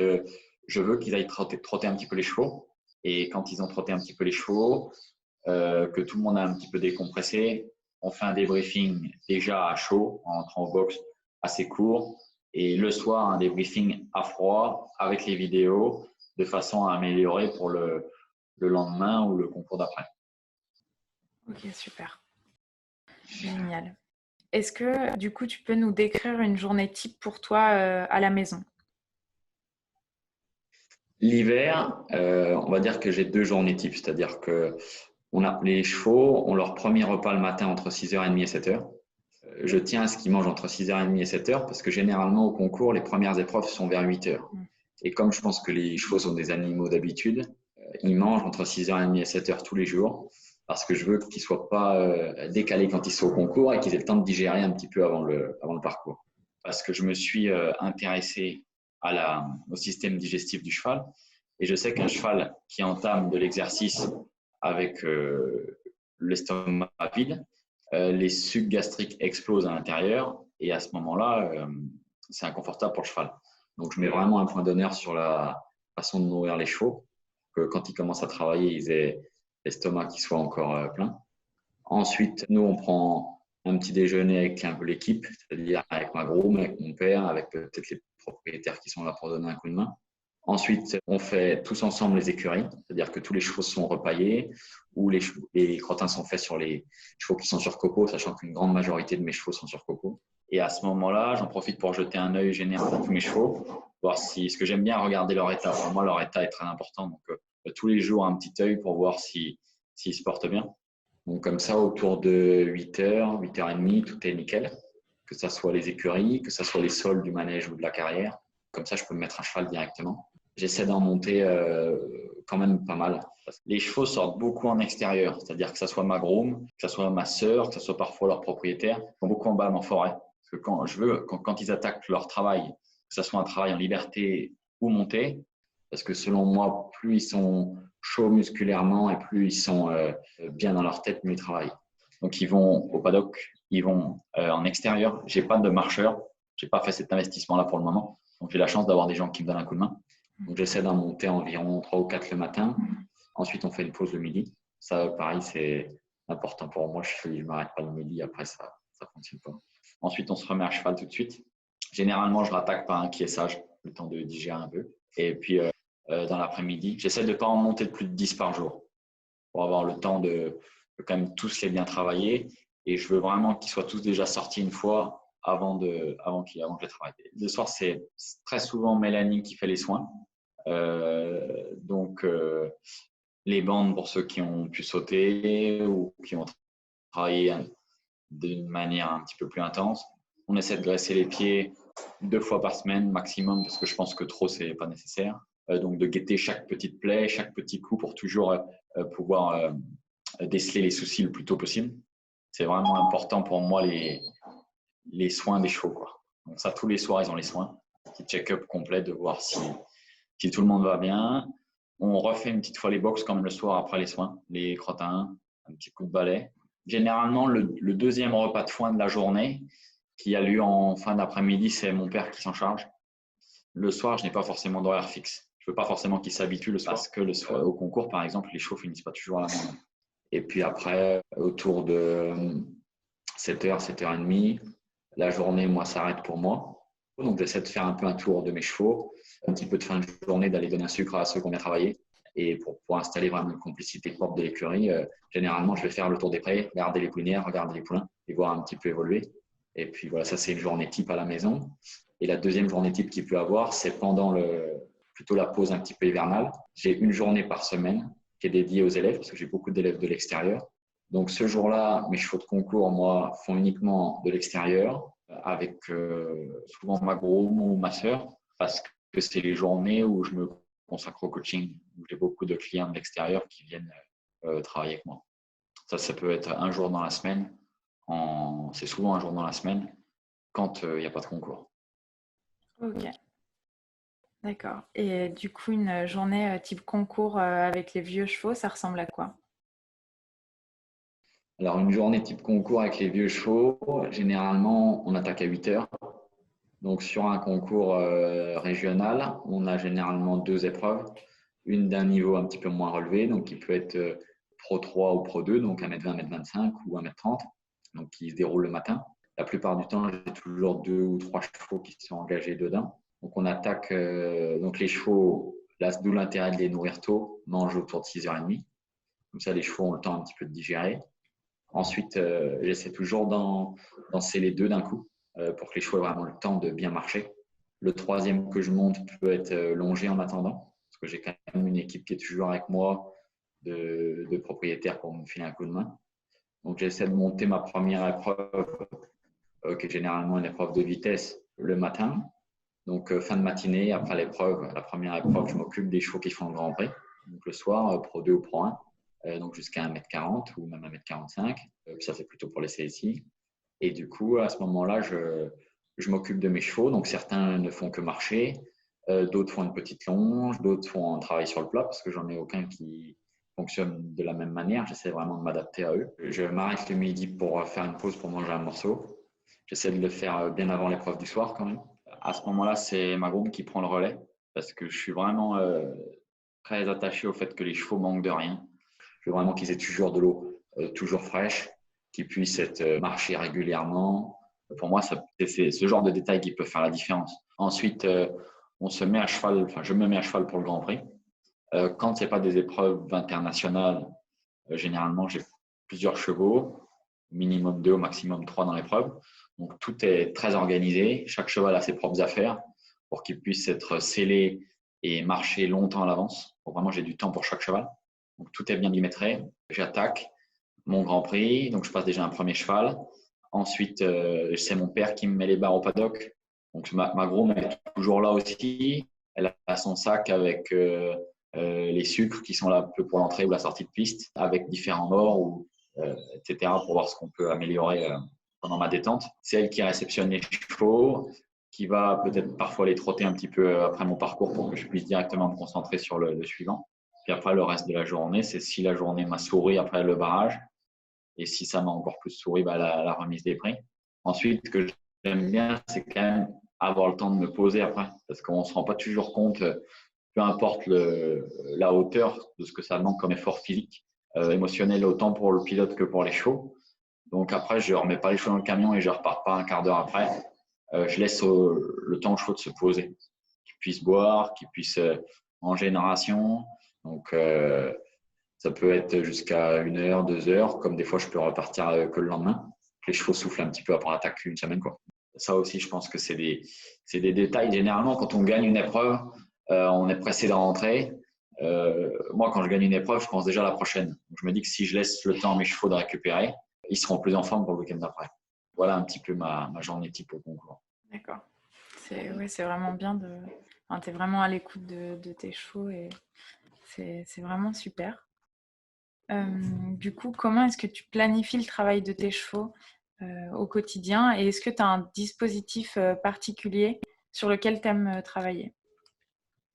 je veux qu'ils aillent trotter un petit peu les chevaux. Et quand ils ont trotté un petit peu les chevaux, que tout le monde a un petit peu décompressé, on fait un débriefing déjà à chaud, en entrant au box assez court. Et le soir, un débriefing à froid avec les vidéos, de façon à améliorer pour le lendemain ou le concours d'après. Ok, super. Génial. Est-ce que du coup, tu peux nous décrire une journée type pour toi à la maison? L'hiver, on va dire que j'ai 2 journées types, c'est-à-dire que les chevaux ont leur premier repas le matin entre 6h30 et 7h. Je tiens à ce qu'ils mangent entre 6h30 et 7h parce que généralement au concours, les premières épreuves sont vers 8h. Et comme je pense que les chevaux sont des animaux d'habitude, ils mangent entre 6h30 et 7h tous les jours parce que je veux qu'ils ne soient pas décalés quand ils sont au concours et qu'ils aient le temps de digérer un petit peu avant le parcours. Parce que je me suis intéressé au système digestif du cheval et je sais qu'un cheval qui entame de l'exercice avec l'estomac vide, les sucs gastriques explosent à l'intérieur et à ce moment-là, c'est inconfortable pour le cheval. Donc, je mets vraiment un point d'honneur sur la façon de nourrir les chevaux, que quand ils commencent à travailler, ils aient l'estomac qui soit encore plein. Ensuite, nous, on prend un petit déjeuner avec un peu l'équipe, c'est-à-dire avec ma groom, avec mon père, avec peut-être les propriétaires qui sont là pour donner un coup de main. Ensuite, on fait tous ensemble les écuries, c'est-à-dire que tous les chevaux sont repaillés ou les crottins sont faits sur les chevaux qui sont sur copeaux, sachant qu'une grande majorité de mes chevaux sont sur copeaux. Et à ce moment-là, j'en profite pour jeter un œil général à tous mes chevaux, voir ce que j'aime bien regarder leur état. Pour moi, leur état est très important. Donc, tous les jours, un petit œil pour voir s'ils se portent bien. Donc, comme ça, autour de 8h, 8h30, tout est nickel. Que ce soit les écuries, que ce soit les sols du manège ou de la carrière. Comme ça, je peux me mettre un cheval directement. J'essaie d'en monter quand même pas mal. Les chevaux sortent beaucoup en extérieur, c'est-à-dire que ce soit ma groom, que ce soit ma sœur, que ce soit parfois leur propriétaire, ils sont beaucoup en balade en forêt. Parce que quand ils attaquent leur travail, que ce soit un travail en liberté ou monté, parce que selon moi, plus ils sont chauds musculairement et plus ils sont bien dans leur tête, mieux ils travaillent. Donc ils vont au paddock, ils vont en extérieur. J'ai pas de marcheur, j'ai pas fait cet investissement-là pour le moment. Donc j'ai la chance d'avoir des gens qui me donnent un coup de main. Donc j'essaie d'en monter environ 3 ou 4 le matin. Ensuite, on fait une pause le midi. Ça, pareil, c'est important pour moi. Je ne m'arrête pas le midi, après ça ne fonctionne pas. Ensuite, on se remet à cheval tout de suite. Généralement, je rattaque par un quiessage, le temps de digérer un peu. Et puis, dans l'après-midi, j'essaie de ne pas en monter de plus de 10 par jour pour avoir le temps de quand même tous les bien travailler. Et je veux vraiment qu'ils soient tous déjà sortis une fois avant que je les travaille. Le soir, c'est très souvent Mélanie qui fait les soins. Donc, les bandes pour ceux qui ont pu sauter ou qui ont travaillé d'une manière un petit peu plus intense. On essaie de graisser les pieds 2 fois par semaine maximum parce que je pense que trop, c'est pas nécessaire. Donc, de guetter chaque petite plaie, chaque petit coup pour toujours pouvoir déceler les soucis le plus tôt possible. C'est vraiment important pour moi les soins des chevaux, quoi. Donc ça, tous les soirs, ils ont les soins. Petit check-up complet de voir si tout le monde va bien. On refait une petite fois les box quand même le soir après les soins, les crottins, un petit coup de balai. Généralement, le deuxième repas de foin de la journée qui a lieu en fin d'après-midi, c'est mon père qui s'en charge. Le soir, je n'ai pas forcément d'horaire fixe. Je ne veux pas forcément qu'ils s'habituent le soir parce que le soir, au concours, par exemple, les chevaux finissent pas toujours à la main. Et puis après, autour de 7h, 7h30, la journée, moi, s'arrête pour moi. Donc, j'essaie de faire un peu un tour de mes chevaux, un petit peu de fin de journée, d'aller donner un sucre à ceux qui ont bien travaillé. Et pour installer vraiment une complicité propre de l'écurie, généralement, je vais faire le tour des prés, regarder les poulinières, regarder les poulains et voir un petit peu évoluer. Et puis voilà, ça, c'est une journée type à la maison. Et la deuxième journée type qu'il peut avoir, c'est pendant plutôt la pause un petit peu hivernale. J'ai une journée par semaine qui est dédié aux élèves, parce que j'ai beaucoup d'élèves de l'extérieur. Donc ce jour-là, mes chevaux de concours, moi, font uniquement de l'extérieur, avec souvent ma groom ou ma sœur, parce que c'est les journées où je me consacre au coaching, où j'ai beaucoup de clients de l'extérieur qui viennent travailler avec moi. Ça peut être un jour dans la semaine, c'est souvent un jour dans la semaine, quand il n'y a pas de concours. Ok. D'accord. Et du coup, une journée type concours avec les vieux chevaux, ça ressemble à quoi? Alors, une journée type concours avec les vieux chevaux, généralement, on attaque à 8 heures. Donc, sur un concours régional, on a généralement 2 épreuves. Une d'un niveau un petit peu moins relevé, donc qui peut être Pro 3 ou Pro 2, donc 1m20, 1m25 ou 1m30, donc qui se déroule le matin. La plupart du temps, j'ai toujours 2 ou 3 chevaux qui sont engagés dedans. Donc, on attaque donc les chevaux, d'où l'intérêt de les nourrir tôt, mangent autour de 6h30. Comme ça, les chevaux ont le temps un petit peu de digérer. Ensuite, j'essaie toujours d'en sceller 2 d'un coup pour que les chevaux aient vraiment le temps de bien marcher. Le troisième que je monte peut être longé en attendant, parce que j'ai quand même une équipe qui est toujours avec moi de propriétaires pour me filer un coup de main. Donc, j'essaie de monter ma première épreuve, qui est généralement une épreuve de vitesse, le matin. Donc, fin de matinée, après l'épreuve, la première épreuve, je m'occupe des chevaux qui font le Grand Prix. Donc, le soir, Pro 2 ou Pro 1. Donc jusqu'à 1m40 ou même 1m45. Ça, c'est plutôt pour les CSI. Et du coup, à ce moment-là, je m'occupe de mes chevaux. Donc, certains ne font que marcher, d'autres font une petite longe, d'autres font un travail sur le plat parce que j'en ai aucun qui fonctionne de la même manière. J'essaie vraiment de m'adapter à eux. Je m'arrête le midi pour faire une pause pour manger un morceau. J'essaie de le faire bien avant l'épreuve du soir quand même. À ce moment-là, c'est ma groom qui prend le relais parce que je suis vraiment très attaché au fait que les chevaux manquent de rien. Je veux vraiment qu'ils aient toujours de l'eau toujours fraîche, qu'ils puissent marcher régulièrement. Pour moi, c'est ce genre de détail qui peut faire la différence. Ensuite, on se met à cheval, je me mets à cheval pour le Grand Prix. Quand ce n'est pas des épreuves internationales, généralement, j'ai plusieurs chevaux, minimum 2, au maximum 3 dans l'épreuve. Donc, tout est très organisé. Chaque cheval a ses propres affaires pour qu'il puisse être scellé et marcher longtemps à l'avance. Donc, vraiment, j'ai du temps pour chaque cheval. Donc, tout est bien millimétré. J'attaque mon Grand Prix. Donc, je passe déjà un premier cheval. Ensuite, c'est mon père qui me met les barres au paddock. Donc, ma groom est toujours là aussi. Elle a son sac avec les sucres qui sont là un peu pour l'entrée ou la sortie de piste, avec différents morts, etc. pour voir ce qu'on peut améliorer pendant ma détente. C'est elle qui réceptionne les chevaux, qui va peut-être parfois les trotter un petit peu après mon parcours pour que je puisse directement me concentrer sur le suivant. Puis après, le reste de la journée, c'est si la journée m'a souri après le barrage. Et si ça m'a encore plus souri, la remise des prix. Ensuite, ce que j'aime bien, c'est quand même avoir le temps de me poser après. Parce qu'on ne se rend pas toujours compte, peu importe la hauteur de ce que ça demande comme effort physique, émotionnel, autant pour le pilote que pour les chevaux. Donc après, je ne remets pas les chevaux dans le camion et je ne repars pas un quart d'heure après. Je laisse le temps aux chevaux de se poser, qu'ils puissent boire, qu'ils puissent manger une ration. Donc, ça peut être jusqu'à 1 heure, 2 heures. Comme des fois, je peux repartir que le lendemain. Les chevaux soufflent un petit peu après l'attaque une semaine, quoi. Ça aussi, je pense que c'est des détails. Généralement, quand on gagne une épreuve, on est pressé de rentrer. Moi, quand je gagne une épreuve, je pense déjà à la prochaine. Donc, je me dis que si je laisse le temps à mes chevaux de récupérer, ils seront plus en forme pour le week-end d'après. Voilà un petit peu ma journée type au concours. D'accord. C'est vraiment bien tu es vraiment à l'écoute de tes chevaux et c'est vraiment super. Du coup, comment est-ce que tu planifies le travail de tes chevaux au quotidien et est-ce que tu as un dispositif particulier sur lequel tu aimes travailler?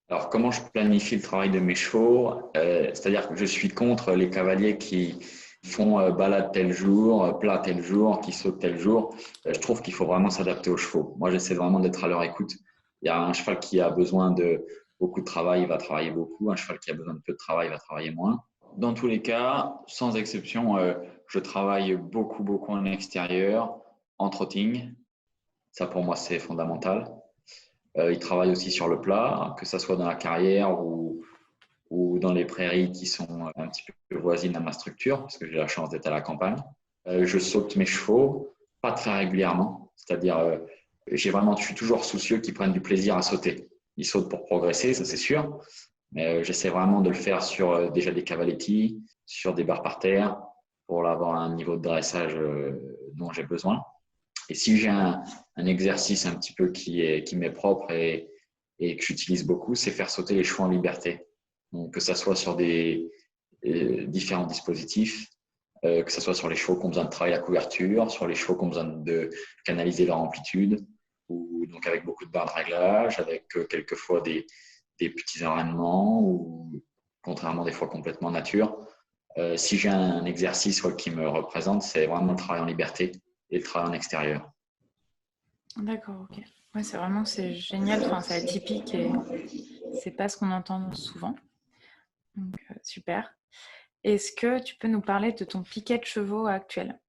Alors, comment je planifie le travail de mes chevaux? C'est-à-dire que je suis contre les cavaliers qui font balade tel jour, plat tel jour, qui sautent tel jour. Je trouve qu'il faut vraiment s'adapter aux chevaux. Moi, j'essaie vraiment d'être à leur écoute. Il y a un cheval qui a besoin de beaucoup de travail, il va travailler beaucoup. Un cheval qui a besoin de peu de travail, il va travailler moins. Dans tous les cas, sans exception, je travaille beaucoup en extérieur, en trotting. Ça, pour moi, c'est fondamental. Il travaille aussi sur le plat, que ce soit dans la carrière ou dans les prairies qui sont un petit peu voisines à ma structure, parce que j'ai la chance d'être à la campagne. Je saute mes chevaux, pas très régulièrement. C'est-à-dire, je suis toujours soucieux qu'ils prennent du plaisir à sauter. Ils sautent pour progresser, ça c'est sûr. Mais j'essaie vraiment de le faire sur déjà des cavaletti, sur des barres par terre, pour avoir un niveau de dressage dont j'ai besoin. Et si j'ai un exercice un petit peu qui m'est propre et que j'utilise beaucoup, c'est faire sauter les chevaux en liberté. Donc, que ça soit sur des différents dispositifs, que ce soit sur les chevaux qui ont besoin de travailler la couverture, sur les chevaux qui ont besoin de canaliser leur amplitude, ou donc avec beaucoup de barres de réglage, avec quelquefois des petits enraînements, ou contrairement des fois complètement nature. Si j'ai un exercice qui me représente, c'est vraiment le travail en liberté et le travail en extérieur. D'accord, ok. Ouais, c'est génial, enfin, c'est atypique et c'est pas ce qu'on entend souvent. Donc, super. Est-ce que tu peux nous parler de ton piquet de chevaux actuel?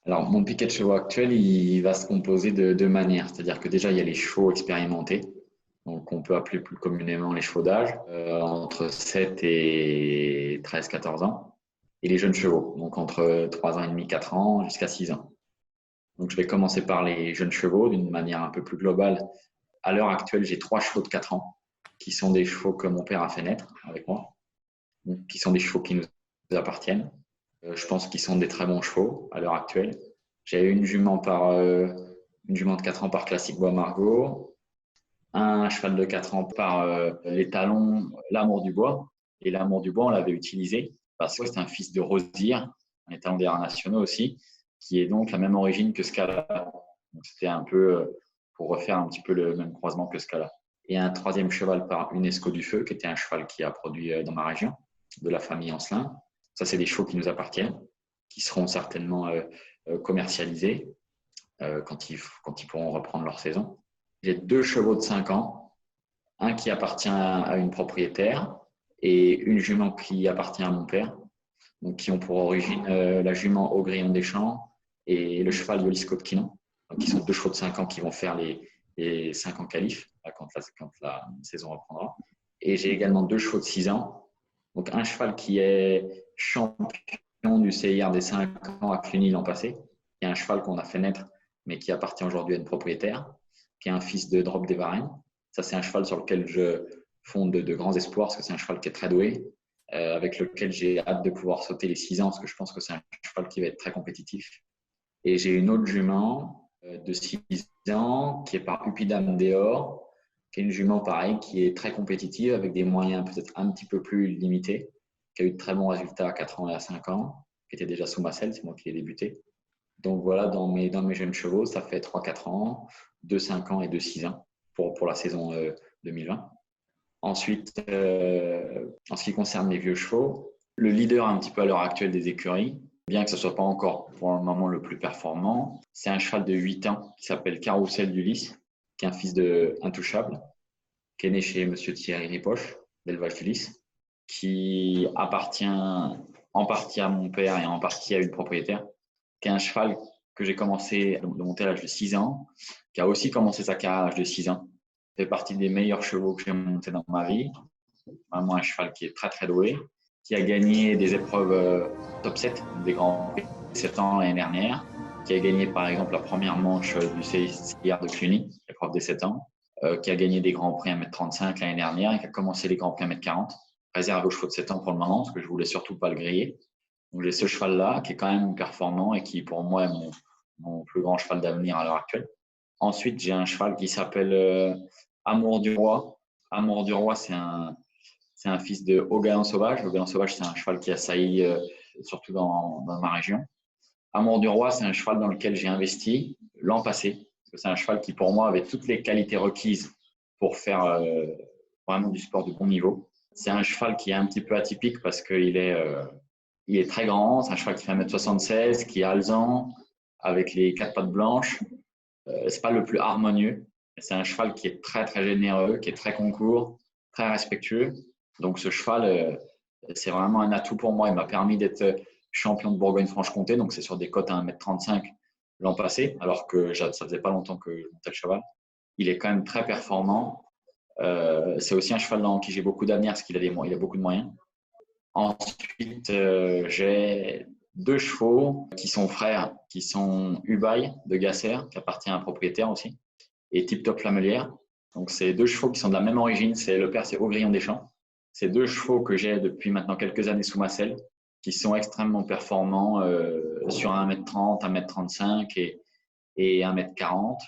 Alors, mon piquet de chevaux actuel, il va se composer de deux manières. C'est-à-dire que déjà, il y a les chevaux expérimentés, donc on peut appeler plus communément les chevaux d'âge, entre 7 et 13-14 ans, et les jeunes chevaux, donc entre 3 ans et demi, 4 ans, jusqu'à 6 ans. Donc, je vais commencer par les jeunes chevaux d'une manière un peu plus globale. À l'heure actuelle, j'ai 3 chevaux de 4 ans, qui sont des chevaux que mon père a fait naître avec moi, donc, qui sont des chevaux qui nous appartiennent. Je pense qu'ils sont des très bons chevaux à l'heure actuelle. J'ai une jument de 4 ans par Classique Bois Margaux, un cheval de 4 ans par l'étalon L'Amour du Bois. Et L'Amour du Bois, on l'avait utilisé parce que c'est un fils de Rosière, un étalon des Arts nationaux aussi, qui est donc la même origine que Scala. Donc, c'était un peu pour refaire un petit peu le même croisement que Scala. Et un troisième cheval par UNESCO du Feu, qui était un cheval qui a produit dans ma région, de la famille Ancelin. Ça, c'est des chevaux qui nous appartiennent, qui seront certainement commercialisés quand ils pourront reprendre leur saison. J'ai 2 chevaux de 5 ans, un qui appartient à une propriétaire et une jument qui appartient à mon père, donc qui ont pour origine la jument au Grillon des Champs et le cheval Yolisco de Quinon, qui sont 2 chevaux de 5 ans qui vont faire les 5 ans qualifs quand la saison reprendra. Et j'ai également 2 chevaux de 6 ans, donc un cheval qui est champion du CIR des 5 ans à Cluny l'an passé, et un cheval qu'on a fait naître mais qui appartient aujourd'hui à une propriétaire, qui est un fils de Drop des Varennes. Ça, c'est un cheval sur lequel je fonde de grands espoirs parce que c'est un cheval qui est très doué, avec lequel j'ai hâte de pouvoir sauter les 6 ans parce que je pense que c'est un cheval qui va être très compétitif. Et j'ai une autre jument de 6 ans qui est par Upidam Deor, qui est une jument pareil qui est très compétitive avec des moyens peut-être un petit peu plus limités, qui a eu de très bons résultats à 4 ans et à 5 ans, qui était déjà sous ma selle, c'est moi qui l'ai débuté. Donc voilà, dans mes jeunes chevaux, ça fait 3-4 ans, 2 5 ans et 2 6 ans pour la saison 2020. Ensuite, en ce qui concerne les vieux chevaux, le leader un petit peu à l'heure actuelle des écuries, bien que ce ne soit pas encore pour le moment le plus performant, c'est un cheval de 8 ans qui s'appelle Carrousel d'Ulysse, qui est un fils de Intouchable, qui est né chez M. Thierry Ripoche, d'élevage d'Ulysse, qui appartient en partie à mon père et en partie à une propriétaire, qui est un cheval que j'ai commencé de monter à l'âge de 6 ans, qui a aussi commencé sa carrière à l'âge de 6 ans. Ça fait partie des meilleurs chevaux que j'ai montés dans ma vie. Vraiment un cheval qui est très très doué, qui a gagné des épreuves top 7, des grands prix 7 ans l'année dernière, qui a gagné par exemple la première manche du CIR de Cluny, l'épreuve des 7 ans, qui a gagné des grands prix 1m35 l'année dernière et qui a commencé les grands prix 1m40, réservé aux chevaux de 7 ans pour le moment, parce que je voulais surtout pas le griller. Donc j'ai ce cheval-là qui est quand même performant et qui pour moi est mon plus grand cheval d'avenir à l'heure actuelle. Ensuite, j'ai un cheval qui s'appelle Amour du Roi. Amour du Roi, c'est un fils de Haut Galant Sauvage. Haut Galant Sauvage, c'est un cheval qui a sailli surtout dans ma région. Amour du Roi, c'est un cheval dans lequel j'ai investi l'an passé. Parce que c'est un cheval qui, pour moi, avait toutes les qualités requises pour faire vraiment du sport de bon niveau. C'est un cheval qui est un petit peu atypique parce qu'il est très grand. C'est un cheval qui fait 1m76, qui est alezan, avec les 4 pattes blanches. C'est pas le plus harmonieux. C'est un cheval qui est très, très généreux, qui est très concours, très respectueux. Donc, ce cheval, c'est vraiment un atout pour moi. Il m'a permis d'être champion de Bourgogne-Franche-Comté. Donc, c'est sur des cotes à 1m35 l'an passé, alors que ça faisait pas longtemps que je montais le cheval. Il est quand même très performant. C'est aussi un cheval dans qui j'ai beaucoup d'avenir parce qu'il a beaucoup de moyens. Ensuite, j'ai 2 chevaux qui sont frères, qui sont Ubaï de Gasser, qui appartient à un propriétaire aussi, et Tip Top Flamelière, Donc, c'est 2 chevaux qui sont de la même origine. Le père, c'est Augrillon des Champs. C'est 2 chevaux que j'ai depuis maintenant quelques années sous ma selle, qui sont extrêmement performants sur 1m30, 1m35 et 1m40.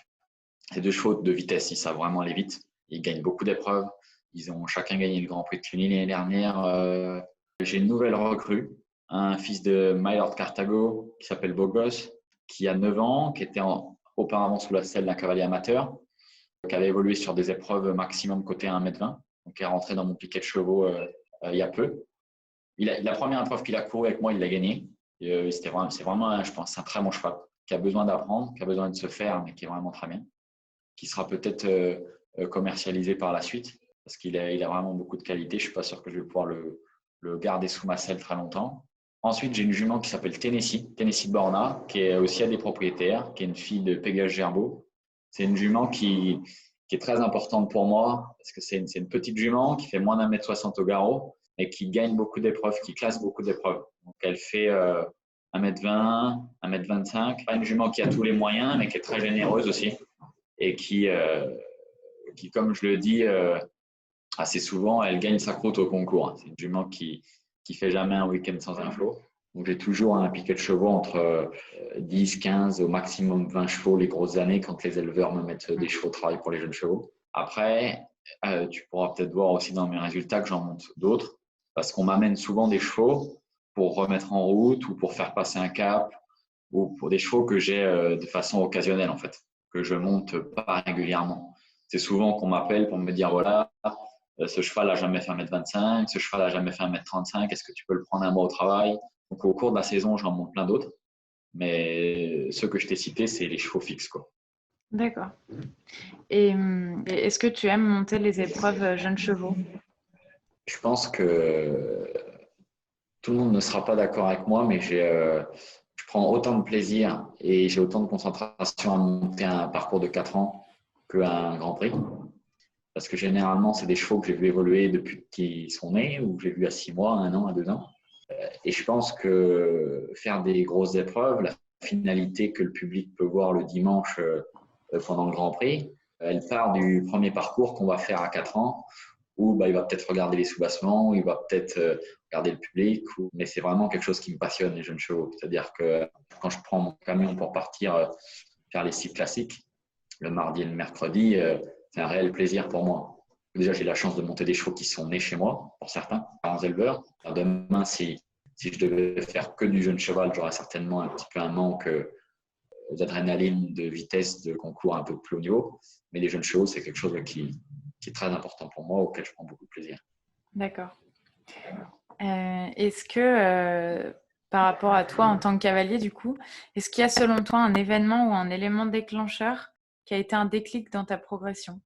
C'est 2 chevaux de vitesse, ils savent vraiment aller vite. Ils gagnent beaucoup d'épreuves. Ils ont chacun gagné le Grand Prix de Cluny l'année dernière. J'ai une nouvelle recrue, un fils de Mylord Cartago qui s'appelle Bogos, qui a 9 ans, qui était auparavant sous la selle d'un cavalier amateur, qui avait évolué sur des épreuves maximum côté 1m20, donc qui est rentré dans mon piquet de chevaux il y a peu. La première épreuve qu'il a couru avec moi, il l'a gagné. C'est vraiment, je pense, un très bon cheval qui a besoin d'apprendre, qui a besoin de se faire, mais qui est vraiment très bien, qui sera peut-être commercialisé par la suite parce qu'il a vraiment beaucoup de qualité. Je ne suis pas sûr que je vais pouvoir le garder sous ma selle très longtemps. Ensuite, j'ai une jument qui s'appelle Tennessee Borna, qui est aussi à des propriétaires, qui est une fille de Pégase Gerbeau. C'est une jument qui est très importante pour moi parce que c'est une petite jument qui fait moins d'1m60 au garrot et qui gagne beaucoup d'épreuves, qui classe beaucoup d'épreuves. Donc, elle fait 1m20, 1m25. Pas une jument qui a tous les moyens, mais qui est très généreuse aussi et qui comme je le dis assez souvent, elle gagne sa croûte au concours. C'est une jument qui fait jamais un week-end sans un flot. Donc, j'ai toujours un piquet de chevaux entre 10, 15, au maximum 20 chevaux les grosses années quand les éleveurs me mettent des chevaux de travail pour les jeunes chevaux. Après, tu pourras peut-être voir aussi dans mes résultats que j'en monte d'autres parce qu'on m'amène souvent des chevaux pour remettre en route ou pour faire passer un cap ou pour des chevaux que j'ai de façon occasionnelle en fait, que je monte pas régulièrement. C'est souvent qu'on m'appelle pour me dire voilà, ce cheval n'a jamais fait 1m25, ce cheval n'a jamais fait 1m35, est-ce que tu peux le prendre un mois au travail? Donc, au cours de la saison, j'en monte plein d'autres. Mais ceux que je t'ai cités, c'est les chevaux fixes, quoi. D'accord. Et est-ce que tu aimes monter les épreuves jeunes chevaux? Je pense que tout le monde ne sera pas d'accord avec moi, mais je prends autant de plaisir et j'ai autant de concentration à monter un parcours de 4 ans qu'un Grand Prix. Parce que généralement, c'est des chevaux que j'ai vu évoluer depuis qu'ils sont nés ou que j'ai vu à 6 mois, 1 an, à 2 ans. Et je pense que faire des grosses épreuves, la finalité que le public peut voir le dimanche pendant le Grand Prix, elle part du premier parcours qu'on va faire à 4 ans où il va peut-être regarder les soubassements, il va peut-être regarder le public. Mais c'est vraiment quelque chose qui me passionne, les jeunes chevaux. C'est-à-dire que quand je prends mon camion pour partir faire les cycles classiques, le mardi et le mercredi, c'est un réel plaisir pour moi. Déjà, j'ai la chance de monter des chevaux qui sont nés chez moi, pour certains, parents éleveurs. Alors demain, si je devais faire que du jeune cheval, j'aurais certainement un petit peu un manque d'adrénaline, de vitesse, de concours un peu plus haut niveau. Mais les jeunes chevaux, c'est quelque chose qui est très important pour moi, auquel je prends beaucoup de plaisir. D'accord. Est-ce que, par rapport à toi en tant que cavalier, du coup, est-ce qu'il y a selon toi un événement ou un élément déclencheur qui a été un déclic dans ta progression?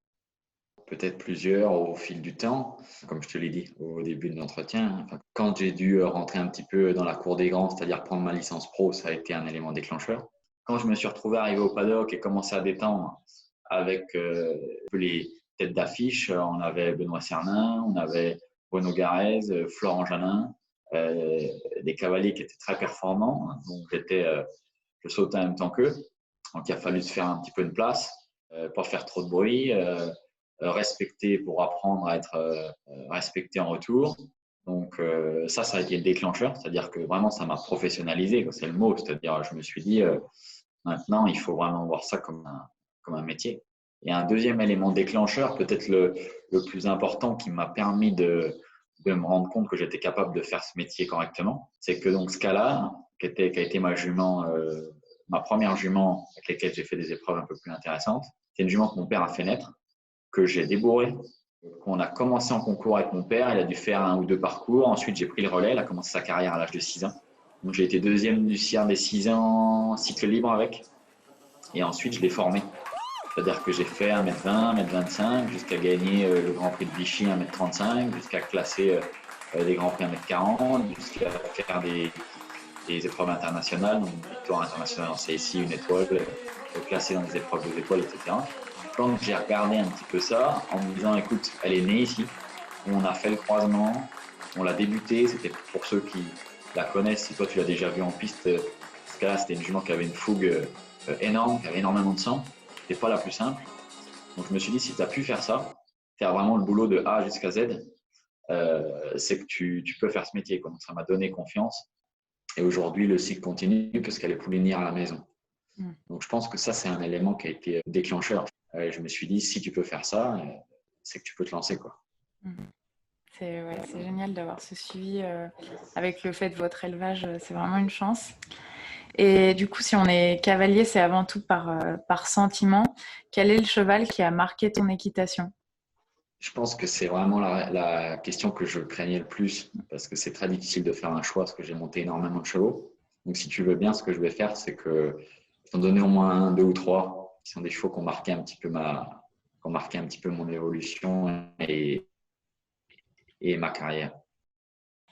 Peut-être plusieurs au fil du temps, comme je te l'ai dit au début de l'entretien. Enfin, quand j'ai dû rentrer un petit peu dans la cour des grands, c'est-à-dire prendre ma licence pro, ça a été un élément déclencheur. Quand je me suis retrouvé arrivé au paddock et commencé à détendre avec les têtes d'affiche, on avait Benoît Cernin, on avait Bruno Garez, Florent Janin, des cavaliers qui étaient très performants. Donc je sautais en même temps qu'eux. Donc il a fallu se faire un petit peu une place, pas faire trop de bruit. Respecter pour apprendre à être respecté en retour. Donc ça a été le déclencheur, c'est-à-dire que vraiment ça m'a professionnalisé, c'est le mot, c'est-à-dire je me suis dit maintenant il faut vraiment voir ça comme un métier. Et un deuxième élément déclencheur, peut-être le plus important qui m'a permis de me rendre compte que j'étais capable de faire ce métier correctement, c'est que donc Scala, qui a été ma jument, ma première jument avec laquelle j'ai fait des épreuves un peu plus intéressantes, c'est une jument que mon père a fait naître, que j'ai débourré. On a commencé en concours avec mon père, il a dû faire 1 ou 2 parcours. Ensuite, j'ai pris le relais, il a commencé sa carrière à l'âge de 6 ans. Donc, j'ai été 2e du CIR des 6 ans, cycle libre avec. Et ensuite, je l'ai formé. C'est-à-dire que j'ai fait 1m20, 1m25, jusqu'à gagner le Grand Prix de Vichy 1m35, jusqu'à classer des Grands Prix 1m40, jusqu'à faire des épreuves internationales, donc une victoire internationale en CSI, une étoile, classé dans les épreuves de étoiles, etc. Quand j'ai regardé un petit peu ça, en me disant, écoute, elle est née ici, on a fait le croisement, on l'a débuté, c'était pour ceux qui la connaissent, si toi tu l'as déjà vu en piste, ce cas-là, c'était une jument qui avait une fougue énorme, qui avait énormément de sang, c'était pas la plus simple. Donc, je me suis dit, si tu as pu faire ça, faire vraiment le boulot de A jusqu'à Z, c'est que tu peux faire ce métier. Donc, ça m'a donné confiance. Et aujourd'hui, le cycle continue parce qu'elle est poulinière à la maison. Donc, je pense que ça, c'est un élément qui a été déclencheur. Je me suis dit, si tu peux faire ça, c'est que tu peux te lancer, quoi. C'est génial d'avoir ce suivi avec le fait de votre élevage. C'est vraiment une chance. Et du coup, si on est cavalier, c'est avant tout par sentiment. Quel est le cheval qui a marqué ton équitation? Je pense que c'est vraiment la question que je craignais le plus parce que c'est très difficile de faire un choix parce que j'ai monté énormément de chevaux. Donc, si tu veux bien, ce que je vais faire, c'est que je t'en donner au moins 1, 2 ou 3 qui sont des chevaux qui ont marqué un petit peu mon évolution et ma carrière.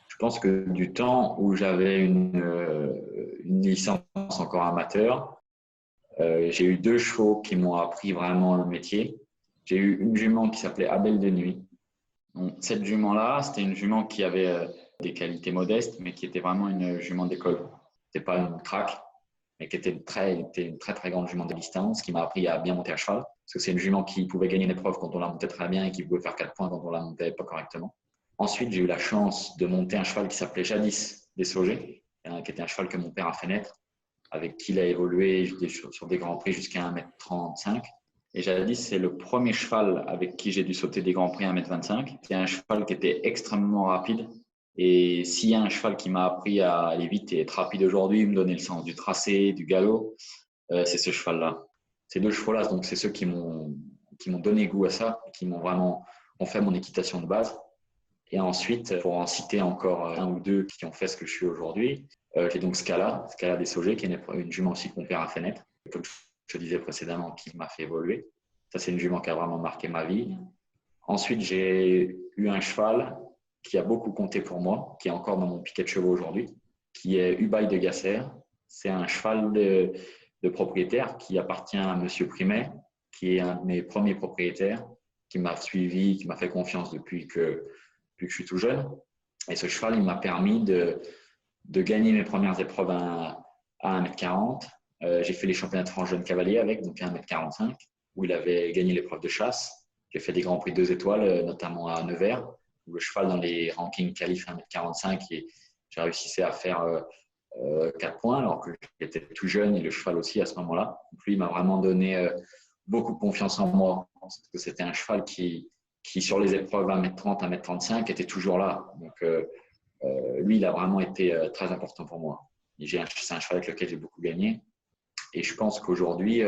Je pense que du temps où j'avais une licence encore amateur, j'ai eu 2 chevaux qui m'ont appris vraiment le métier. J'ai eu une jument qui s'appelait Abel de Nuit. Donc, cette jument-là, c'était une jument qui avait des qualités modestes, mais qui était vraiment une jument d'école. Ce n'était pas une craque, mais qui était une très grande jument de distance, qui m'a appris à bien monter à cheval. Parce que c'est une jument qui pouvait gagner une épreuve quand on la montait très bien et qui pouvait faire 4 points quand on la montait pas correctement. Ensuite, j'ai eu la chance de monter un cheval qui s'appelait Jadis des Saugers, qui était un cheval que mon père a fait naître, avec qui il a évolué sur des grands prix jusqu'à 1m35. Et Jadis, c'est le premier cheval avec qui j'ai dû sauter des grands prix à 1m25. C'est un cheval qui était extrêmement rapide. Et s'il y a un cheval qui m'a appris à aller vite et être rapide aujourd'hui, me donner le sens du tracé, du galop, c'est ce cheval-là. Ces 2 chevaux-là, donc c'est ceux qui m'ont donné goût à ça, qui ont fait mon équitation de base. Et ensuite, pour en citer encore 1 ou 2 qui ont fait ce que je suis aujourd'hui, j'ai donc Scala des Saugers, qui est une jument aussi que mon père a fait naître, comme je te disais précédemment, qui m'a fait évoluer. Ça, c'est une jument qui a vraiment marqué ma vie. Ensuite, j'ai eu un cheval qui a beaucoup compté pour moi, qui est encore dans mon piquet de chevaux aujourd'hui, qui est Ubaï de Gasser. C'est un cheval de propriétaire qui appartient à Monsieur Primet, qui est un de mes premiers propriétaires, qui m'a suivi, qui m'a fait confiance depuis que je suis tout jeune. Et ce cheval, il m'a permis de gagner mes premières épreuves à 1m40. J'ai fait les championnats de France jeunes cavaliers avec, donc à 1m45, où il avait gagné l'épreuve de chasse. J'ai fait des grands prix 2 étoiles, notamment à Nevers, où le cheval dans les rankings qualif 1m45, j'ai réussi à faire 4 points, alors que j'étais tout jeune et le cheval aussi à ce moment-là. Donc lui, il m'a vraiment donné beaucoup de confiance en moi, parce que c'était un cheval qui sur les épreuves 1m30, 1m35, était toujours là. Donc lui, il a vraiment été très important pour moi. C'est un cheval avec lequel j'ai beaucoup gagné. Et je pense qu'aujourd'hui,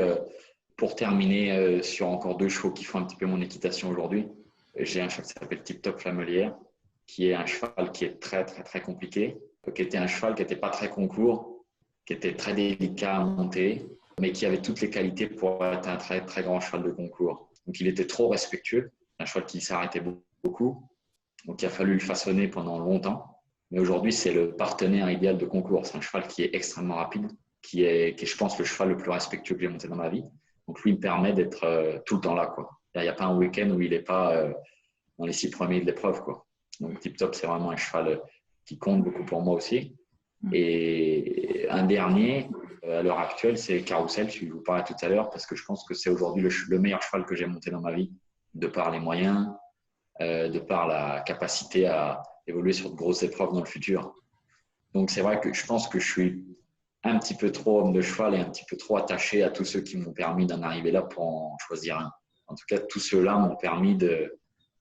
pour terminer sur encore 2 chevaux qui font un petit peu mon équitation aujourd'hui, j'ai un cheval qui s'appelle Tip Top Flamelière, qui est un cheval qui est très, très, très compliqué, qui était un cheval qui n'était pas très concours, qui était très délicat à monter, mais qui avait toutes les qualités pour être un très, très grand cheval de concours. Donc, il était trop respectueux, un cheval qui s'arrêtait beaucoup. Donc, il a fallu le façonner pendant longtemps. Mais aujourd'hui, c'est le partenaire idéal de concours. C'est un cheval qui est extrêmement rapide, qui est, je pense, le cheval le plus respectueux que j'ai monté dans ma vie. Donc, lui, il me permet d'être tout le temps là, quoi. Il n'y a pas un week-end où il n'est pas dans les 6 premiers de l'épreuve, quoi. Donc, Tip Top, c'est vraiment un cheval qui compte beaucoup pour moi aussi. Et un dernier, à l'heure actuelle, c'est Carousel, je vous parlais tout à l'heure, parce que je pense que c'est aujourd'hui le meilleur cheval que j'ai monté dans ma vie, de par les moyens, de par la capacité à évoluer sur de grosses épreuves dans le futur. Donc, c'est vrai que je pense que je suis un petit peu trop homme de cheval et un petit peu trop attaché à tous ceux qui m'ont permis d'en arriver là pour en choisir un. En tout cas, tous ceux-là m'ont permis de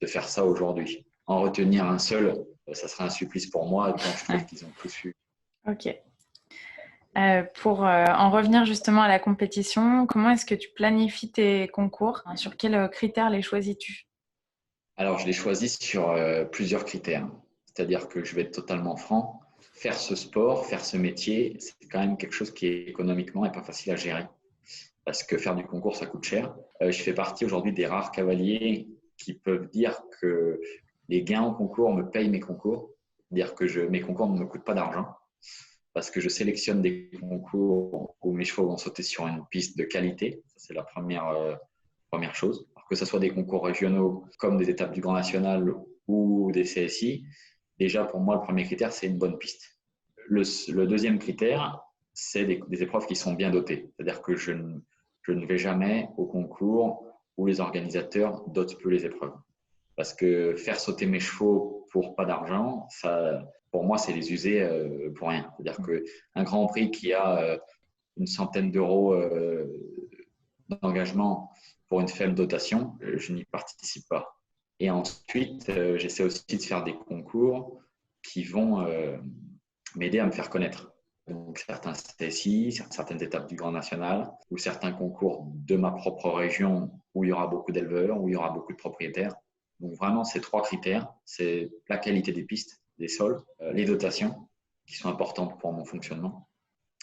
faire ça aujourd'hui. En retenir un seul, ça serait un supplice pour moi, donc je trouve qu'ils ont tous eu. Ok. Pour en revenir justement à la compétition, comment est-ce que tu planifies tes concours? Sur quels critères les choisis-tu? Alors, je les choisis sur plusieurs critères. C'est-à-dire que je vais être totalement franc. Faire ce sport, faire ce métier, c'est quand même quelque chose qui est économiquement et pas facile à gérer. Parce que faire du concours, ça coûte cher. Je fais partie aujourd'hui des rares cavaliers qui peuvent dire que les gains en concours me payent mes concours. C'est-à-dire que mes concours ne me coûtent pas d'argent. Parce que je sélectionne des concours où mes chevaux vont sauter sur une piste de qualité. Ça, c'est la première chose. Alors que ce soit des concours régionaux comme des étapes du Grand National ou des CSI, déjà pour moi, le premier critère, c'est une bonne piste. Le deuxième critère, c'est des épreuves qui sont bien dotées. C'est-à-dire que je ne vais jamais au concours où les organisateurs dotent peu les épreuves. Parce que faire sauter mes chevaux pour pas d'argent, ça, pour moi, c'est les user pour rien. C'est-à-dire qu'un Grand Prix qui a une centaine d'euros d'engagement pour une faible dotation, je n'y participe pas. Et ensuite, j'essaie aussi de faire des concours qui vont m'aider à me faire connaître. Donc, certains CSI, certaines étapes du Grand National ou certains concours de ma propre région où il y aura beaucoup d'éleveurs, où il y aura beaucoup de propriétaires. Donc, vraiment, ces 3 critères, c'est la qualité des pistes, des sols, les dotations qui sont importantes pour mon fonctionnement.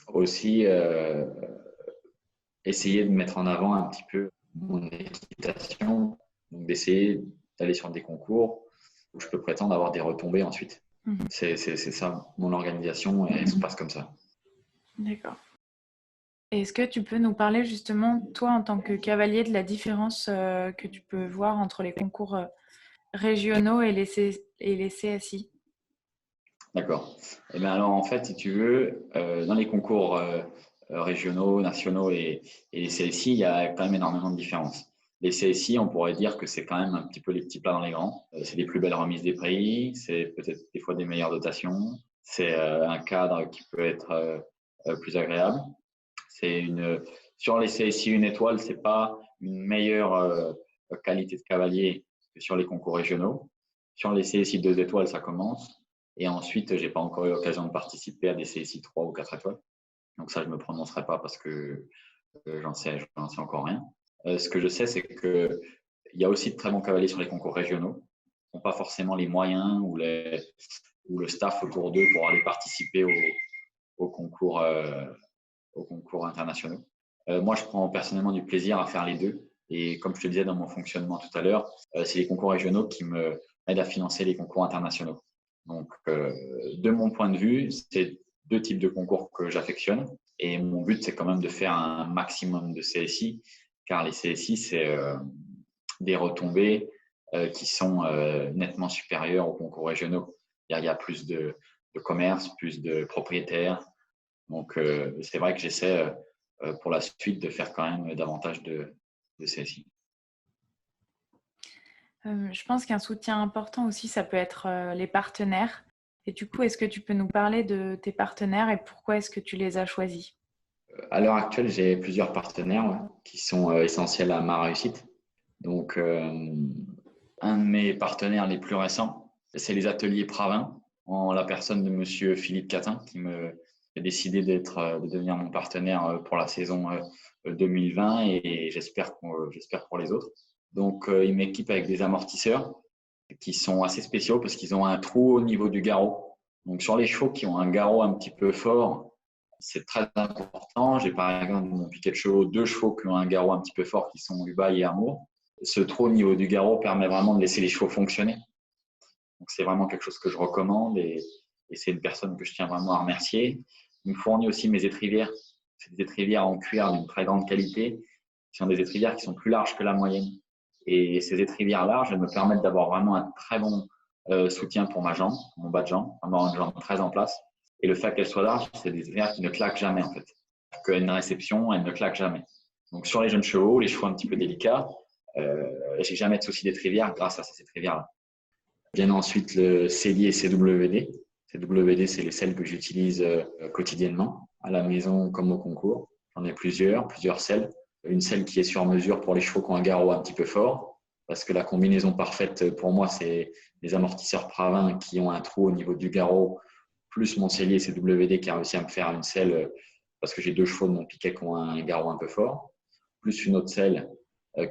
Aussi, essayer de mettre en avant un petit peu mon équitation, donc d'essayer d'aller sur des concours où je peux prétendre avoir des retombées ensuite. C'est ça, mon organisation, elle se passe comme ça. D'accord. Est-ce que tu peux nous parler justement, toi, en tant que cavalier, de la différence que tu peux voir entre les concours régionaux et les CSI? D'accord. Et bien alors, en fait, si tu veux, dans les concours régionaux, nationaux et les CSI, il y a quand même énormément de différences. Les CSI, on pourrait dire que c'est quand même un petit peu les petits plats dans les grands. C'est des plus belles remises des prix, c'est peut-être des fois des meilleures dotations, c'est un cadre qui peut être plus agréable. Sur les CSI 1 étoile, ce n'est pas une meilleure qualité de cavalier que sur les concours régionaux. Sur les CSI 2 étoiles, ça commence. Et ensuite, je n'ai pas encore eu l'occasion de participer à des CSI 3 ou 4 étoiles. Donc ça, je ne me prononcerai pas parce que j'en sais encore rien. Ce que je sais, c'est qu'il y a aussi de très bons cavaliers sur les concours régionaux. Ils n'ont pas forcément les moyens ou le staff autour d'eux pour aller participer aux concours internationaux. Moi, je prends personnellement du plaisir à faire les deux. Et comme je te disais dans mon fonctionnement tout à l'heure, c'est les concours régionaux qui m'aident à financer les concours internationaux. Donc, de mon point de vue, c'est 2 types de concours que j'affectionne. Et mon but, c'est quand même de faire un maximum de CSI, car les CSI, c'est des retombées qui sont nettement supérieures aux concours régionaux. Il y a plus de commerce, plus de propriétaires. Donc, c'est vrai que j'essaie pour la suite de faire quand même davantage de CSI. Je pense qu'un soutien important aussi, ça peut être les partenaires. Et du coup, est-ce que tu peux nous parler de tes partenaires et pourquoi est-ce que tu les as choisis? À l'heure actuelle, j'ai plusieurs partenaires qui sont essentiels à ma réussite. Donc, un de mes partenaires les plus récents, c'est les ateliers Pravin, en la personne de Monsieur Philippe Catin, qui a décidé de devenir mon partenaire pour la saison 2020 et j'espère pour les autres. Donc, il m'équipe avec des amortisseurs qui sont assez spéciaux parce qu'ils ont un trou au niveau du garrot. Donc, sur les chevaux qui ont un garrot un petit peu fort, c'est très important. J'ai par exemple dans mon piquet de chevaux 2 chevaux qui ont un garrot un petit peu fort qui sont Ubaï et Amour. Ce trou au niveau du garrot permet vraiment de laisser les chevaux fonctionner. Donc, c'est vraiment quelque chose que je recommande et c'est une personne que je tiens vraiment à remercier. Il me fournit aussi mes étrivières. C'est des étrivières en cuir d'une très grande qualité, qui sont des étrivières qui sont plus larges que la moyenne. Et ces étrivières larges, elles me permettent d'avoir vraiment un très bon soutien pour ma jambe, mon bas de jambe, avoir une jambe très en place. Et le fait qu'elles soient larges, c'est des étrivières qui ne claquent jamais en fait. Qu'à une réception, elles ne claquent jamais. Donc sur les jeunes chevaux, les chevaux un petit peu délicats, j'ai jamais de souci d'étrivière grâce à ces étrivières-là. Vient ensuite le cellier CWD. CWD, c'est les selles que j'utilise quotidiennement à la maison comme au concours. J'en ai plusieurs selles. Une selle qui est sur mesure pour les chevaux qui ont un garrot un petit peu fort, parce que la combinaison parfaite pour moi, c'est les amortisseurs Pravin qui ont un trou au niveau du garrot, plus mon cellier CWD qui a réussi à me faire une selle, parce que j'ai 2 chevaux de mon piquet qui ont un garrot un peu fort, plus une autre selle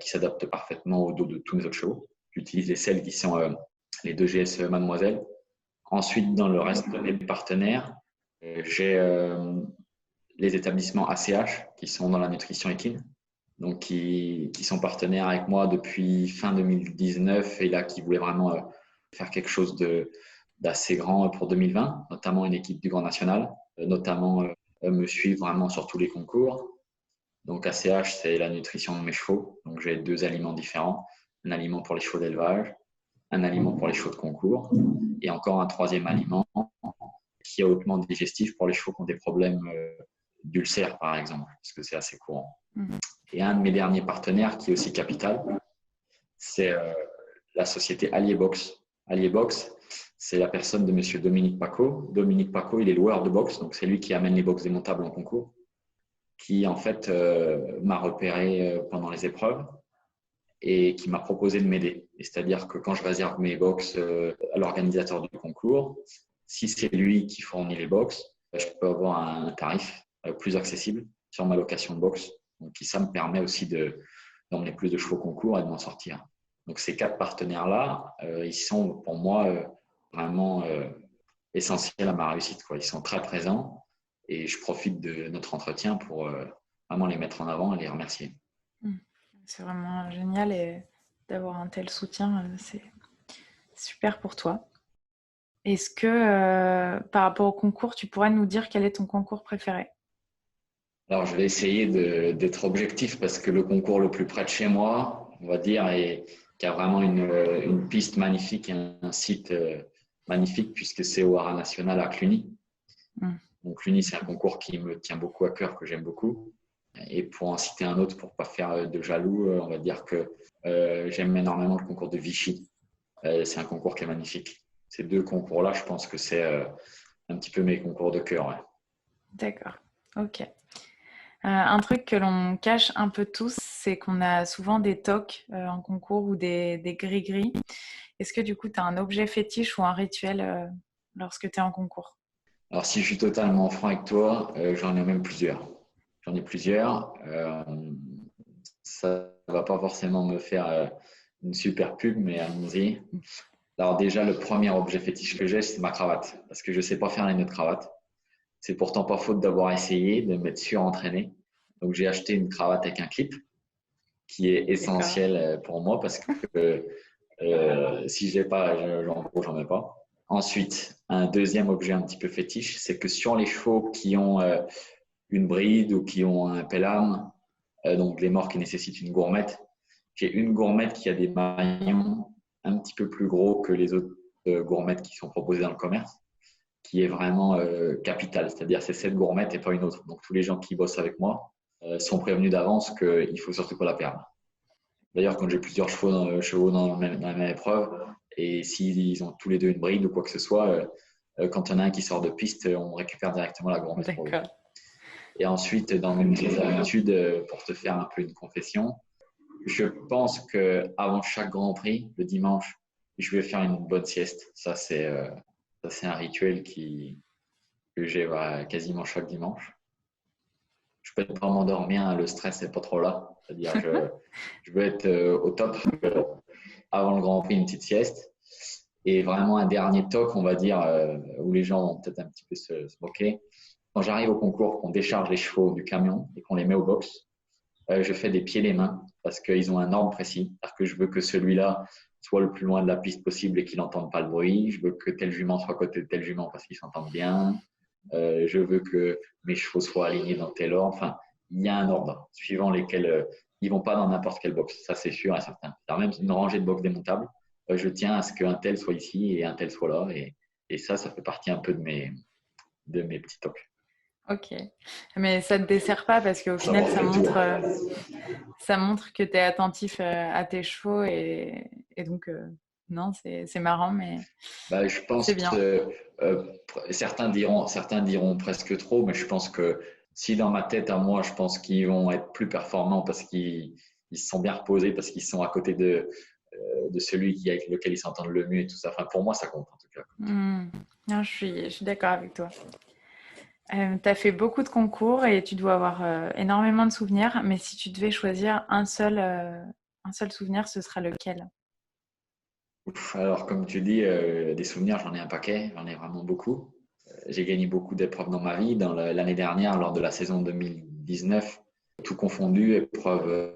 qui s'adapte parfaitement au dos de tous mes autres chevaux. J'utilise les selles qui sont les 2 GS Mademoiselle. Ensuite, dans le reste de mes partenaires, j'ai les établissements ACH qui sont dans la nutrition équine, donc qui sont partenaires avec moi depuis fin 2019 et là qui voulaient vraiment faire quelque chose d'assez grand pour 2020, notamment une équipe du Grand National, notamment me suivre vraiment sur tous les concours. Donc ACH, c'est la nutrition de mes chevaux, donc j'ai 2 aliments différents, un aliment pour les chevaux d'élevage, un aliment pour les chevaux de concours et encore un 3e aliment qui est hautement digestif pour les chevaux qui ont des problèmes d'ulcères, par exemple, parce que c'est assez courant. Et un de mes derniers partenaires qui est aussi capital, c'est la société Allier Box. Allier Box, c'est la personne de monsieur Dominique Paco. Dominique Paco, il est loueur de boxe, donc c'est lui qui amène les box démontables en concours, qui en fait m'a repéré pendant les épreuves et qui m'a proposé de m'aider. C'est-à-dire que quand je réserve mes box à l'organisateur du concours, si c'est lui qui fournit les box, je peux avoir un tarif plus accessible sur ma location de box. Donc, ça me permet aussi d'emmener plus de chevaux au concours et de m'en sortir. Donc, ces 4 partenaires-là, ils sont pour moi vraiment essentiels à ma réussite, quoi. Ils sont très présents et je profite de notre entretien pour vraiment les mettre en avant et les remercier. C'est vraiment génial et d'avoir un tel soutien, c'est super pour toi. Est-ce que par rapport au concours, tu pourrais nous dire quel est ton concours préféré? Alors, je vais essayer d'être objectif parce que le concours le plus près de chez moi, on va dire, et qui a vraiment une piste magnifique et un site magnifique puisque c'est au Haras National à Cluny. Donc, Cluny, c'est un concours qui me tient beaucoup à cœur, que j'aime beaucoup. Et pour en citer un autre, pour ne pas faire de jaloux, on va dire que j'aime énormément le concours de Vichy. C'est un concours qui est magnifique. Ces 2 concours-là, je pense que c'est un petit peu mes concours de cœur. Ouais. D'accord, ok. Un truc que l'on cache un peu tous, c'est qu'on a souvent des tocs en concours ou des gris-gris. Est-ce que du coup, tu as un objet fétiche ou un rituel lorsque tu es en concours? Alors, si je suis totalement franc avec toi, j'en ai même plusieurs. J'en ai plusieurs. Ça ne va pas forcément me faire une super pub, mais allons-y. Alors déjà, le premier objet fétiche que j'ai, c'est ma cravate. Parce que je ne sais pas faire les nœuds de cravate. C'est pourtant pas faute d'avoir essayé, de m'être surentraîné. Donc, j'ai acheté une cravate avec un clip qui est essentiel pour moi parce que si je l'ai pas, j'en mets pas. Ensuite, un deuxième objet un petit peu fétiche, c'est que sur les chevaux qui ont une bride ou qui ont un pellam, donc les morts qui nécessitent une gourmette, j'ai une gourmette qui a des maillons un petit peu plus gros que les autres gourmettes qui sont proposées dans le commerce, qui est vraiment capitale. C'est-à-dire c'est cette gourmette et pas une autre. Donc tous les gens qui bossent avec moi sont prévenus d'avance qu'il ne faut surtout pas la perdre. D'ailleurs, quand j'ai plusieurs chevaux dans la même épreuve, et s'ils ont tous les 2 une bride ou quoi que ce soit, quand il y en a un qui sort de piste, on récupère directement la gourmette. D'accord. Et ensuite, dans mes petites habitudes, pour te faire un peu une confession, je pense qu'avant chaque Grand Prix, le dimanche, je vais faire une bonne sieste. Ça, c'est un rituel que j'ai quasiment chaque dimanche. Je peux pas m'endormir, le stress n'est pas trop là. C'est-à-dire je veux être au top avant le Grand Prix, une petite sieste. Et vraiment un dernier toc, on va dire, où les gens vont peut-être un petit peu se moquer. Quand j'arrive au concours, qu'on décharge les chevaux du camion et qu'on les met au box, je fais des pieds et des mains parce qu'ils ont un ordre précis. C'est-à-dire que je veux que celui-là soit le plus loin de la piste possible et qu'il n'entende pas le bruit. Je veux que tel jument soit à côté de tel jument parce qu'ils s'entendent bien. Je veux que mes chevaux soient alignés dans tel ordre. Enfin, il y a un ordre suivant lesquels ils ne vont pas dans n'importe quelle box. Ça, c'est sûr et certain. Alors, même une rangée de box démontables, je tiens à ce qu'un tel soit ici et un tel soit là. Et ça fait partie un peu de mes petits tocs. Ok, mais ça ne te dessert pas parce qu'au final, ça montre que tu es attentif à tes chevaux et donc, non, c'est marrant, mais je pense c'est bien. Que certains diront presque trop, mais je pense que si dans ma tête à moi, je pense qu'ils vont être plus performants parce qu'ils se sont bien reposés, parce qu'ils sont à côté de celui avec lequel ils s'entendent le mieux et tout ça. Enfin, pour moi, ça compte en tout cas. Non, je suis d'accord avec toi. Tu as fait beaucoup de concours et tu dois avoir énormément de souvenirs, mais si tu devais choisir un seul souvenir, ce sera lequel? Alors, comme tu dis, des souvenirs, j'en ai un paquet, j'en ai vraiment beaucoup. J'ai gagné beaucoup d'épreuves dans ma vie. L'année dernière, lors de la saison 2019, tout confondu, épreuves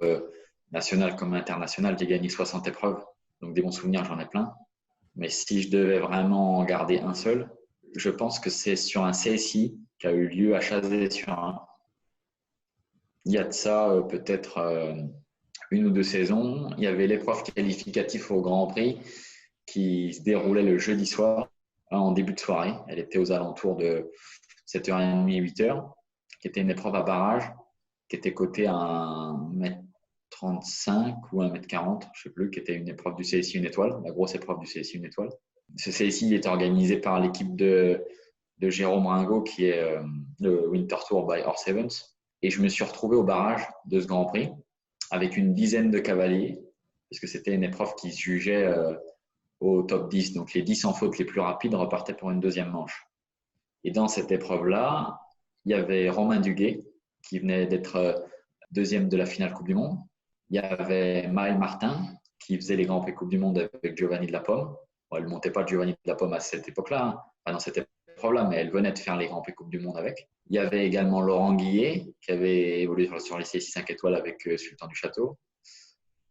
nationales comme internationales, j'ai gagné 60 épreuves. Donc, des bons souvenirs, j'en ai plein. Mais si je devais vraiment en garder un seul, je pense que c'est sur un CSI qui a eu lieu à Chazé-sur-Ain. Il y a de ça peut-être 1 ou 2 saisons. Il y avait l'épreuve qualificative au Grand Prix qui se déroulait le jeudi soir en début de soirée. Elle était aux alentours de 7h30, 8h, qui était une épreuve à barrage. qui était coté à 1m35 ou 1m40, je ne sais plus, qui était une épreuve du CSI une étoile, la grosse épreuve du CSI une étoile. Ce CSI est organisé par l'équipe de Jérôme Ringot, qui est le Winter Tour by Horse Events. Et je me suis retrouvé au barrage de ce Grand Prix avec une dizaine de cavaliers, parce que c'était une épreuve qui se jugeait au top 10. Donc les 10 en faute les plus rapides repartaient pour une deuxième manche. Et dans cette épreuve-là, il y avait Romain Duguay, qui venait d'être deuxième de la finale Coupe du Monde. Il y avait Maëlle Martin, qui faisait les Grands Prix Coupe du Monde avec Giovanni de la Pomme. Bon, elle ne montait pas Giovanni de la Pomme à cette époque-là, hein, pas dans cette épreuve-là, mais elle venait de faire les Grands Prix Coupe du Monde avec. Il y avait également Laurent Guillet, qui avait évolué sur les CSI 5 étoiles avec Sultan du Château.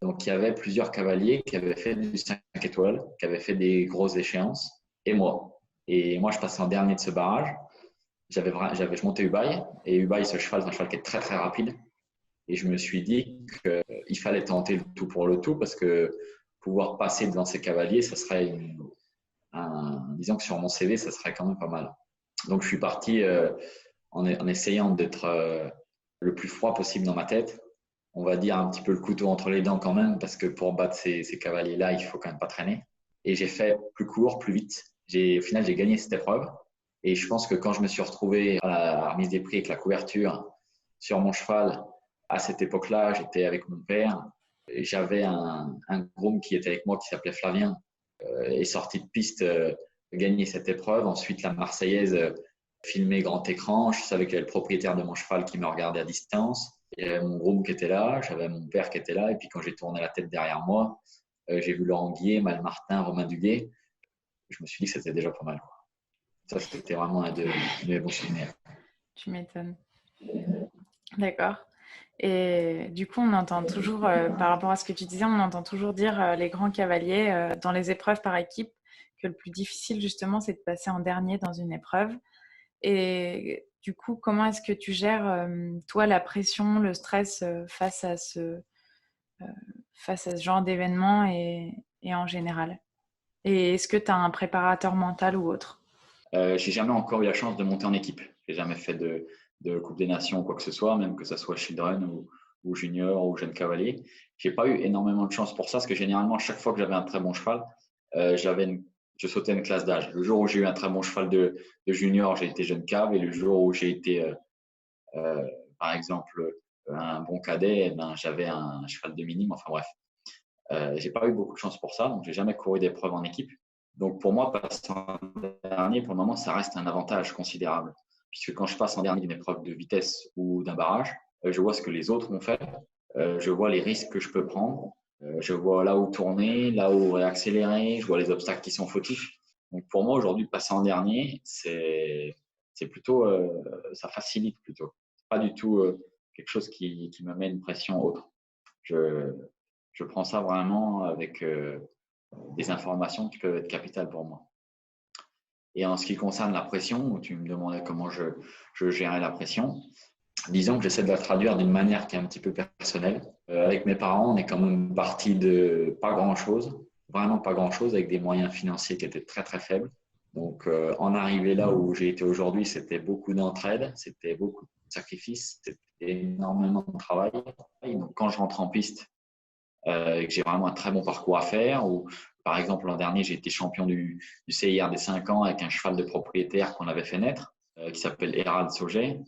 Donc, il y avait plusieurs cavaliers qui avaient fait du 5 étoiles, qui avaient fait des grosses échéances, et moi. Et moi, je passais en dernier de ce barrage. Je montais Ubaï, et Ubaï, ce cheval, c'est un cheval qui est très, très rapide. Et je me suis dit qu'il fallait tenter le tout pour le tout, parce que pouvoir passer devant ces cavaliers, ça serait disons que sur mon CV, ça serait quand même pas mal. Donc, je suis parti en essayant d'être le plus froid possible dans ma tête. On va dire un petit peu le couteau entre les dents quand même, parce que pour battre ces cavaliers-là, il ne faut quand même pas traîner. Et j'ai fait plus court, plus vite. Au final, j'ai gagné cette épreuve. Et je pense que quand je me suis retrouvé à la remise des prix avec la couverture sur mon cheval, à cette époque-là, j'étais avec mon père. J'avais un groom qui était avec moi qui s'appelait Flavien, est sorti de piste, gagné cette épreuve. Ensuite, la Marseillaise filmée grand écran. Je savais qu'il y avait le propriétaire de mon cheval qui me regardait à distance. Il y avait mon groom qui était là, j'avais mon père qui était là. Et puis quand j'ai tourné la tête derrière moi, j'ai vu Laurent Guillet, Maëlle Martin, Romain Duguay. Je me suis dit que c'était déjà pas mal. Ça, c'était vraiment un de mes bons souvenirs. Tu m'étonnes. D'accord. Et du coup, on entend toujours, par rapport à ce que tu disais, on entend toujours dire les grands cavaliers dans les épreuves par équipe que le plus difficile, justement, c'est de passer en dernier dans une épreuve. Et du coup, comment est-ce que tu gères, toi, la pression, le stress face à ce genre d'événement et en général? Et est-ce que tu as un préparateur mental ou autre? J'ai jamais encore eu la chance de monter en équipe. J'ai jamais fait de Coupe des Nations ou quoi que ce soit, même que ce soit Children ou Junior ou Jeune Cavalier. J'ai pas eu énormément de chance pour ça, parce que généralement, chaque fois que j'avais un très bon cheval, je sautais une classe d'âge. Le jour où j'ai eu un très bon cheval de junior, j'ai été jeune cave, et le jour où j'ai été, par exemple, un bon cadet, j'avais un cheval de minime. Enfin bref, j'ai pas eu beaucoup de chance pour ça, donc j'ai jamais couru d'épreuve en équipe. Donc pour moi, passer en dernier, pour le moment, ça reste un avantage considérable, puisque quand je passe en dernier d'une épreuve de vitesse ou d'un barrage, je vois ce que les autres ont fait, je vois les risques que je peux prendre. Je vois là où tourner, là où réaccélérer, je vois les obstacles qui sont fautifs. Donc pour moi, aujourd'hui, passer en dernier, c'est plutôt, ça facilite plutôt. C'est pas du tout quelque chose qui me met une pression autre. Je prends ça vraiment avec des informations qui peuvent être capitales pour moi. Et en ce qui concerne la pression, où tu me demandais comment je gérais la pression, disons que j'essaie de la traduire d'une manière qui est un petit peu personnelle. Avec mes parents, on est quand même parti de pas grand-chose, vraiment pas grand-chose, avec des moyens financiers qui étaient très très faibles. Donc en arriver là où j'ai été aujourd'hui, c'était beaucoup d'entraide, c'était beaucoup de sacrifices, c'était énormément de travail. Et donc quand je rentre en piste, et que j'ai vraiment un très bon parcours à faire, ou par exemple l'an dernier, j'ai été champion du CIR des 5 ans avec un cheval de propriétaire qu'on avait fait naître, qui s'appelle Erad Sauget.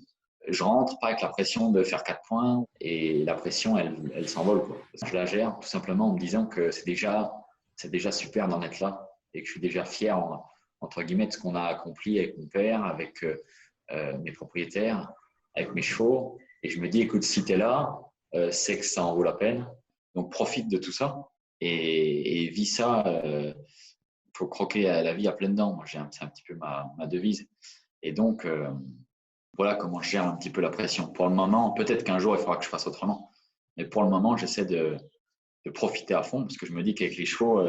Je rentre pas avec la pression de faire 4 points, et la pression, elle s'envole, quoi. Je la gère tout simplement en me disant que c'est déjà super d'en être là, et que je suis déjà fier, entre guillemets, de ce qu'on a accompli avec mon père, avec mes propriétaires, avec mes chevaux. Et je me dis, écoute, si tu es là, c'est que ça en vaut la peine. Donc profite de tout ça et vis ça. Faut croquer la vie à pleines dents. Moi, c'est un petit peu ma devise. Et donc, voilà comment je gère un petit peu la pression. Pour le moment, peut-être qu'un jour, il faudra que je fasse autrement. Mais pour le moment, j'essaie de profiter à fond, parce que je me dis qu'avec les chevaux,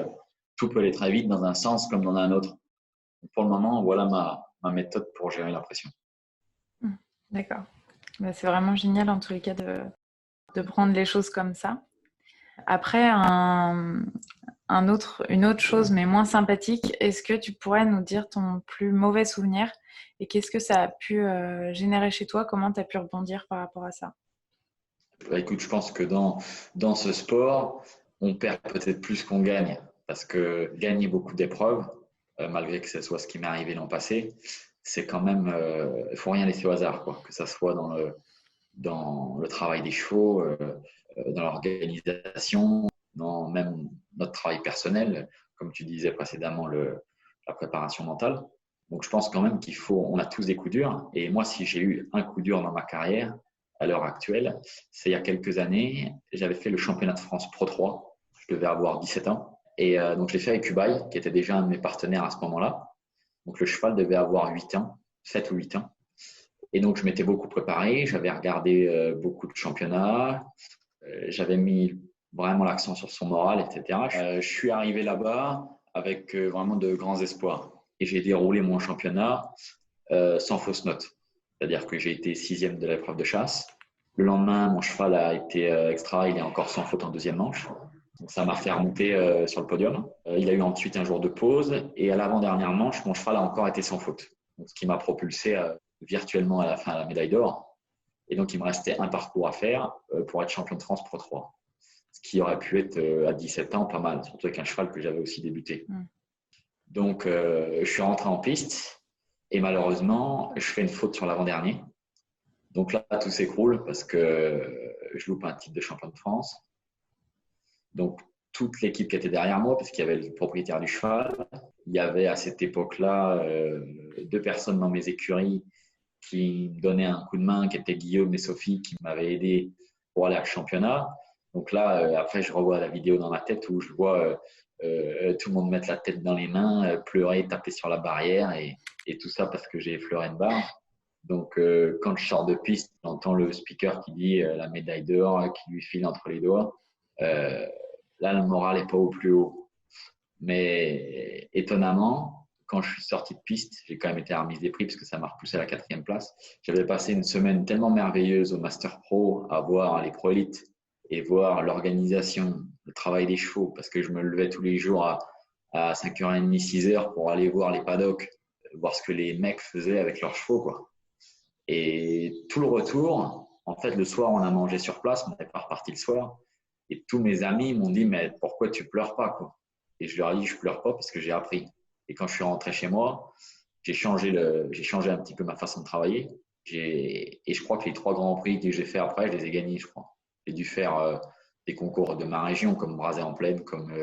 tout peut aller très vite dans un sens comme dans un autre. Et pour le moment, voilà ma méthode pour gérer la pression. D'accord. C'est vraiment génial, en tous les cas, de prendre les choses comme ça. Après, une autre chose, mais moins sympathique, est-ce que tu pourrais nous dire ton plus mauvais souvenir et qu'est-ce que ça a pu générer chez toi? Comment tu as pu rebondir par rapport à ça? Écoute, je pense que dans ce sport, on perd peut-être plus qu'on gagne. Parce que gagner beaucoup d'épreuves, malgré que ce soit ce qui m'est arrivé l'an passé, c'est quand même, il ne faut rien laisser au hasard, quoi. Que ce soit dans le travail des chevaux, dans l'organisation, dans même notre travail personnel, comme tu disais précédemment, la préparation mentale. Donc, je pense quand même on a tous des coups durs. Et moi, si j'ai eu un coup dur dans ma carrière, à l'heure actuelle, c'est il y a quelques années, j'avais fait le championnat de France Pro 3. Je devais avoir 17 ans. Et donc, je l'ai fait avec Ubaï, qui était déjà un de mes partenaires à ce moment-là. Donc, le cheval devait avoir 8 ans, 7 ou 8 ans. Et donc, je m'étais beaucoup préparé. J'avais regardé beaucoup de championnats. J'avais mis vraiment l'accent sur son moral, etc. Je suis arrivé là-bas avec vraiment de grands espoirs. Et j'ai déroulé mon championnat sans fausse note. C'est-à-dire que j'ai été 6e de l'épreuve de chasse. Le lendemain, mon cheval a été extra. Il est encore sans faute en deuxième manche. Donc, ça m'a fait remonter sur le podium. Il a eu ensuite un jour de pause. Et à l'avant-dernière manche, mon cheval a encore été sans faute. Donc, ce qui m'a propulsé virtuellement à la fin à la médaille d'or. Et donc, il me restait un parcours à faire pour être champion de France Pro 3. Ce qui aurait pu être à 17 ans pas mal, surtout avec un cheval que j'avais aussi débuté. Donc, je suis rentré en piste et malheureusement, je fais une faute sur l'avant-dernier. Donc là, tout s'écroule parce que je loupe un titre de champion de France. Donc, toute l'équipe qui était derrière moi, parce qu'il y avait le propriétaire du cheval, il y avait à cette époque-là 2 personnes dans mes écuries qui me donnaient un coup de main, qui étaient Guillaume et Sophie, qui m'avaient aidé pour aller à le championnat. Donc là, après, je revois la vidéo dans ma tête où je vois tout le monde mettre la tête dans les mains, pleurer, taper sur la barrière et tout ça parce que j'ai effleuré une barre. Donc, quand je sors de piste, j'entends le speaker qui dit la médaille d'or qui lui file entre les doigts. Là, le moral n'est pas au plus haut. Mais étonnamment, quand je suis sorti de piste, j'ai quand même été remise des prix parce que ça m'a repoussé à la 4e place. J'avais passé une semaine tellement merveilleuse au Master Pro à voir les Pro Élites et voir l'organisation, le travail des chevaux, parce que je me levais tous les jours à 5h30, 6h pour aller voir les paddocks, voir ce que les mecs faisaient avec leurs chevaux, quoi. Et tout le retour, en fait, le soir, on a mangé sur place, on n'était pas reparti le soir. Et tous mes amis m'ont dit, mais pourquoi tu pleures pas, quoi? Et je leur ai dit, je pleure pas parce que j'ai appris. Et quand je suis rentré chez moi, j'ai changé un petit peu ma façon de travailler. Et je crois que les 3 grands prix que j'ai fait après, je les ai gagnés, je crois. J'ai dû faire des concours de ma région, comme Brazé-en-Plaine, comme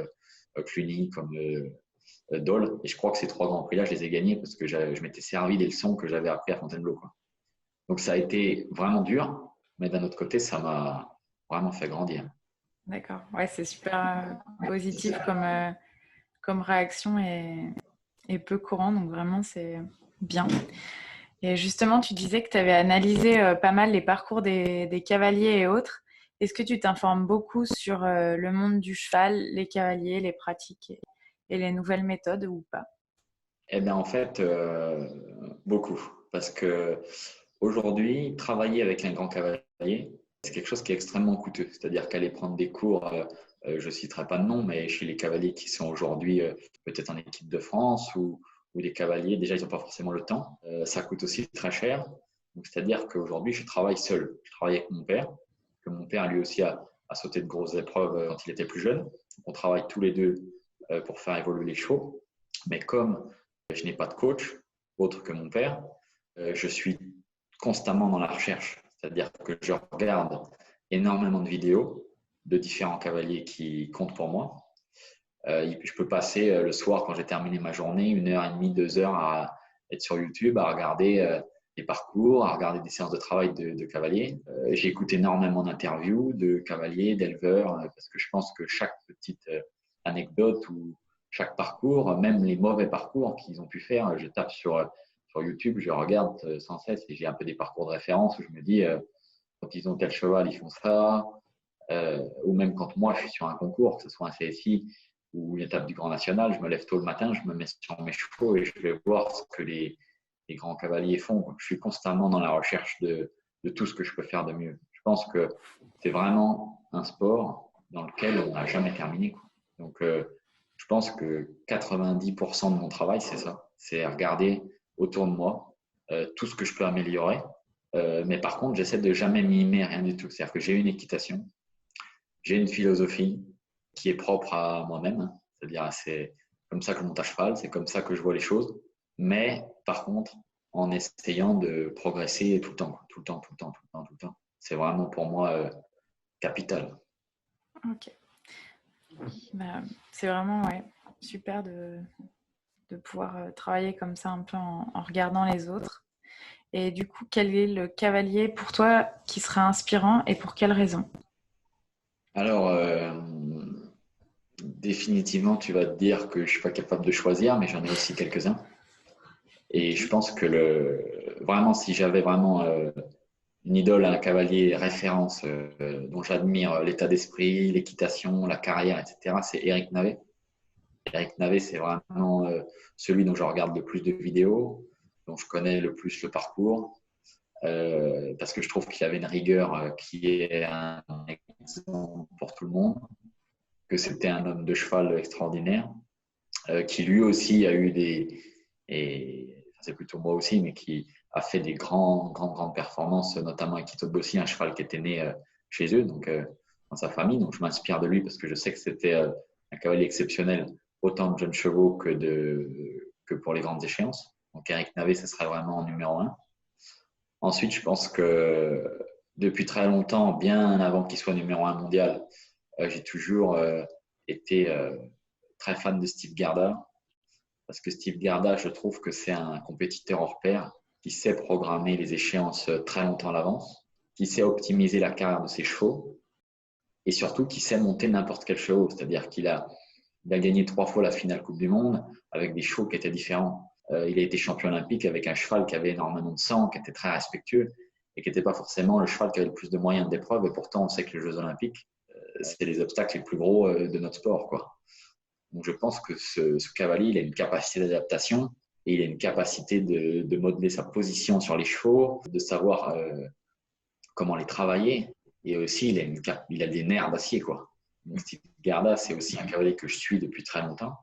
Cluny, comme Dole. Et je crois que ces 3 grands prix-là, je les ai gagnés parce que je m'étais servi des leçons que j'avais appris à Fontainebleau, quoi. Donc, ça a été vraiment dur, mais d'un autre côté, ça m'a vraiment fait grandir. D'accord. Ouais, c'est super positif comme réaction et peu courant. Donc, vraiment, c'est bien. Et justement, tu disais que tu avais analysé pas mal les parcours des cavaliers et autres. Est-ce que tu t'informes beaucoup sur le monde du cheval, les cavaliers, les pratiques et les nouvelles méthodes ou pas? Eh bien, en fait, beaucoup. Parce que aujourd'hui, travailler avec un grand cavalier, c'est quelque chose qui est extrêmement coûteux. C'est-à-dire qu'aller prendre des cours, je ne citerai pas de nom, mais chez les cavaliers qui sont aujourd'hui peut-être en équipe de France ou des cavaliers, déjà, ils n'ont pas forcément le temps. Ça coûte aussi très cher. Donc, c'est-à-dire qu'aujourd'hui, je travaille seul. Je travaille avec mon père, que mon père, lui aussi, a sauté de grosses épreuves quand il était plus jeune. On travaille tous les deux pour faire évoluer les chevaux. Mais comme je n'ai pas de coach, autre que mon père, je suis constamment dans la recherche. C'est-à-dire que je regarde énormément de vidéos de différents cavaliers qui comptent pour moi. Je peux passer le soir, quand j'ai terminé ma journée, 1h30, 2 heures à être sur YouTube, à regarder des parcours, à regarder des séances de travail de cavaliers. J'écoute énormément d'interviews de cavaliers, d'éleveurs, parce que je pense que chaque petite anecdote ou chaque parcours, même les mauvais parcours qu'ils ont pu faire, je tape sur YouTube, je regarde sans cesse et j'ai un peu des parcours de référence où je me dis, quand ils ont tel cheval, ils font ça. Ou même quand moi, je suis sur un concours, que ce soit un CSI ou une étape du Grand National, je me lève tôt le matin, je me mets sur mes chevaux et je vais voir ce que les grands cavaliers font. Je suis constamment dans la recherche de tout ce que je peux faire de mieux. Je pense que c'est vraiment un sport dans lequel on n'a jamais terminé, quoi. Donc, je pense que 90% de mon travail, c'est ça. C'est regarder autour de moi tout ce que je peux améliorer Mais par contre, j'essaie de jamais mimer rien du tout. C'est-à-dire que j'ai une équitation, j'ai une philosophie qui est propre à moi-même. C'est-à-dire, c'est comme ça que je monte à cheval, c'est comme ça que je vois les choses. Mais par contre, en essayant de progresser tout le temps, tout le temps, tout le temps, tout le temps, tout le temps. C'est vraiment pour moi capital. Ok. Bah, c'est vraiment super de pouvoir travailler comme ça un peu en regardant les autres. Et du coup, quel est le cavalier pour toi qui sera inspirant et pour quelle raison? Alors, définitivement, tu vas te dire que je ne suis pas capable de choisir, mais j'en ai aussi quelques-uns. Et je pense que vraiment, si j'avais vraiment une idole, un cavalier référence dont j'admire l'état d'esprit, l'équitation, la carrière, etc., c'est Eric Navet. Eric Navet, c'est vraiment celui dont je regarde le plus de vidéos, dont je connais le plus le parcours, parce que je trouve qu'il avait une rigueur qui est un exemple pour tout le monde, que c'était un homme de cheval extraordinaire, qui lui aussi a eu c'est plutôt moi aussi, mais qui a fait des grandes performances, notamment avec Quito de Bossy, un cheval qui était né chez eux, donc dans sa famille. Donc je m'inspire de lui parce que je sais que c'était un cavalier exceptionnel, autant de jeunes chevaux que pour les grandes échéances. Donc Eric Navet, ce serait vraiment en numéro 1. Ensuite, je pense que depuis très longtemps, bien avant qu'il soit numéro 1 mondial, j'ai toujours été très fan de Steve Garda. Parce que Steve Garda, je trouve que c'est un compétiteur hors pair qui sait programmer les échéances très longtemps à l'avance, qui sait optimiser la carrière de ses chevaux et surtout qui sait monter n'importe quel chevaux. C'est-à-dire qu'il a gagné 3 fois la finale Coupe du Monde avec des chevaux qui étaient différents. Il a été champion olympique avec un cheval qui avait énormément de sang, qui était très respectueux et qui n'était pas forcément le cheval qui avait le plus de moyens d'épreuve. Et pourtant, on sait que les Jeux olympiques, c'est les obstacles les plus gros de notre sport, quoi. Donc, je pense que ce cavalier, il a une capacité d'adaptation et il a une capacité de modeler sa position sur les chevaux, de savoir comment les travailler. Et aussi, il a des nerfs d'acier, quoi. Donc, Steve Garda, c'est aussi un cavalier que je suis depuis très longtemps.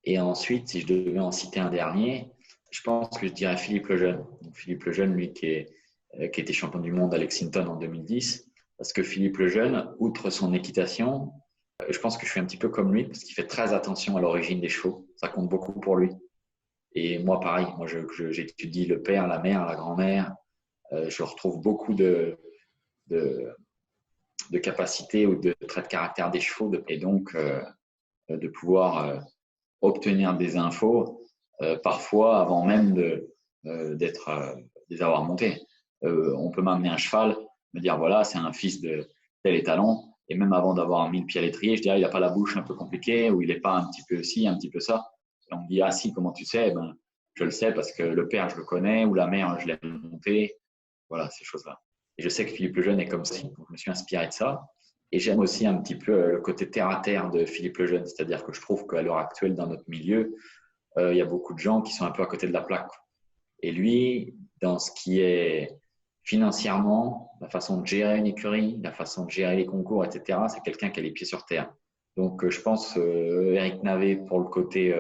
Et ensuite, si je devais en citer un dernier, je pense que je dirais Philippe Lejeune. Donc, Philippe Lejeune, lui, qui était champion du monde à Lexington en 2010. Parce que Philippe Lejeune, outre son équitation, je pense que je suis un petit peu comme lui parce qu'il fait très attention à l'origine des chevaux. Ça compte beaucoup pour lui. Et moi, pareil, j'étudie le père, la mère, la grand-mère. Je retrouve beaucoup de capacités ou de traits de caractère des chevaux. Et donc, de pouvoir obtenir des infos, parfois avant même de les avoir montés. On peut m'amener un cheval, me dire voilà, c'est un fils de tel étalon. Et même avant d'avoir mis le pied à l'étrier, je dirais il n'a pas la bouche un peu compliquée ou il n'est pas un petit peu ci, un petit peu ça. Et on me dit ah si, comment tu sais? Je le sais parce que le père, je le connais ou la mère, je l'ai monté. Voilà, ces choses-là. Et je sais que Philippe Lejeune est comme ça. Donc, je me suis inspiré de ça. Et j'aime aussi un petit peu le côté terre-à-terre de Philippe Lejeune. C'est-à-dire que je trouve qu'à l'heure actuelle, dans notre milieu, il y a beaucoup de gens qui sont un peu à côté de la plaque. Et lui, dans ce qui est financièrement, la façon de gérer une écurie, la façon de gérer les concours, etc., c'est quelqu'un qui a les pieds sur terre. Donc, je pense Eric Navet pour le côté,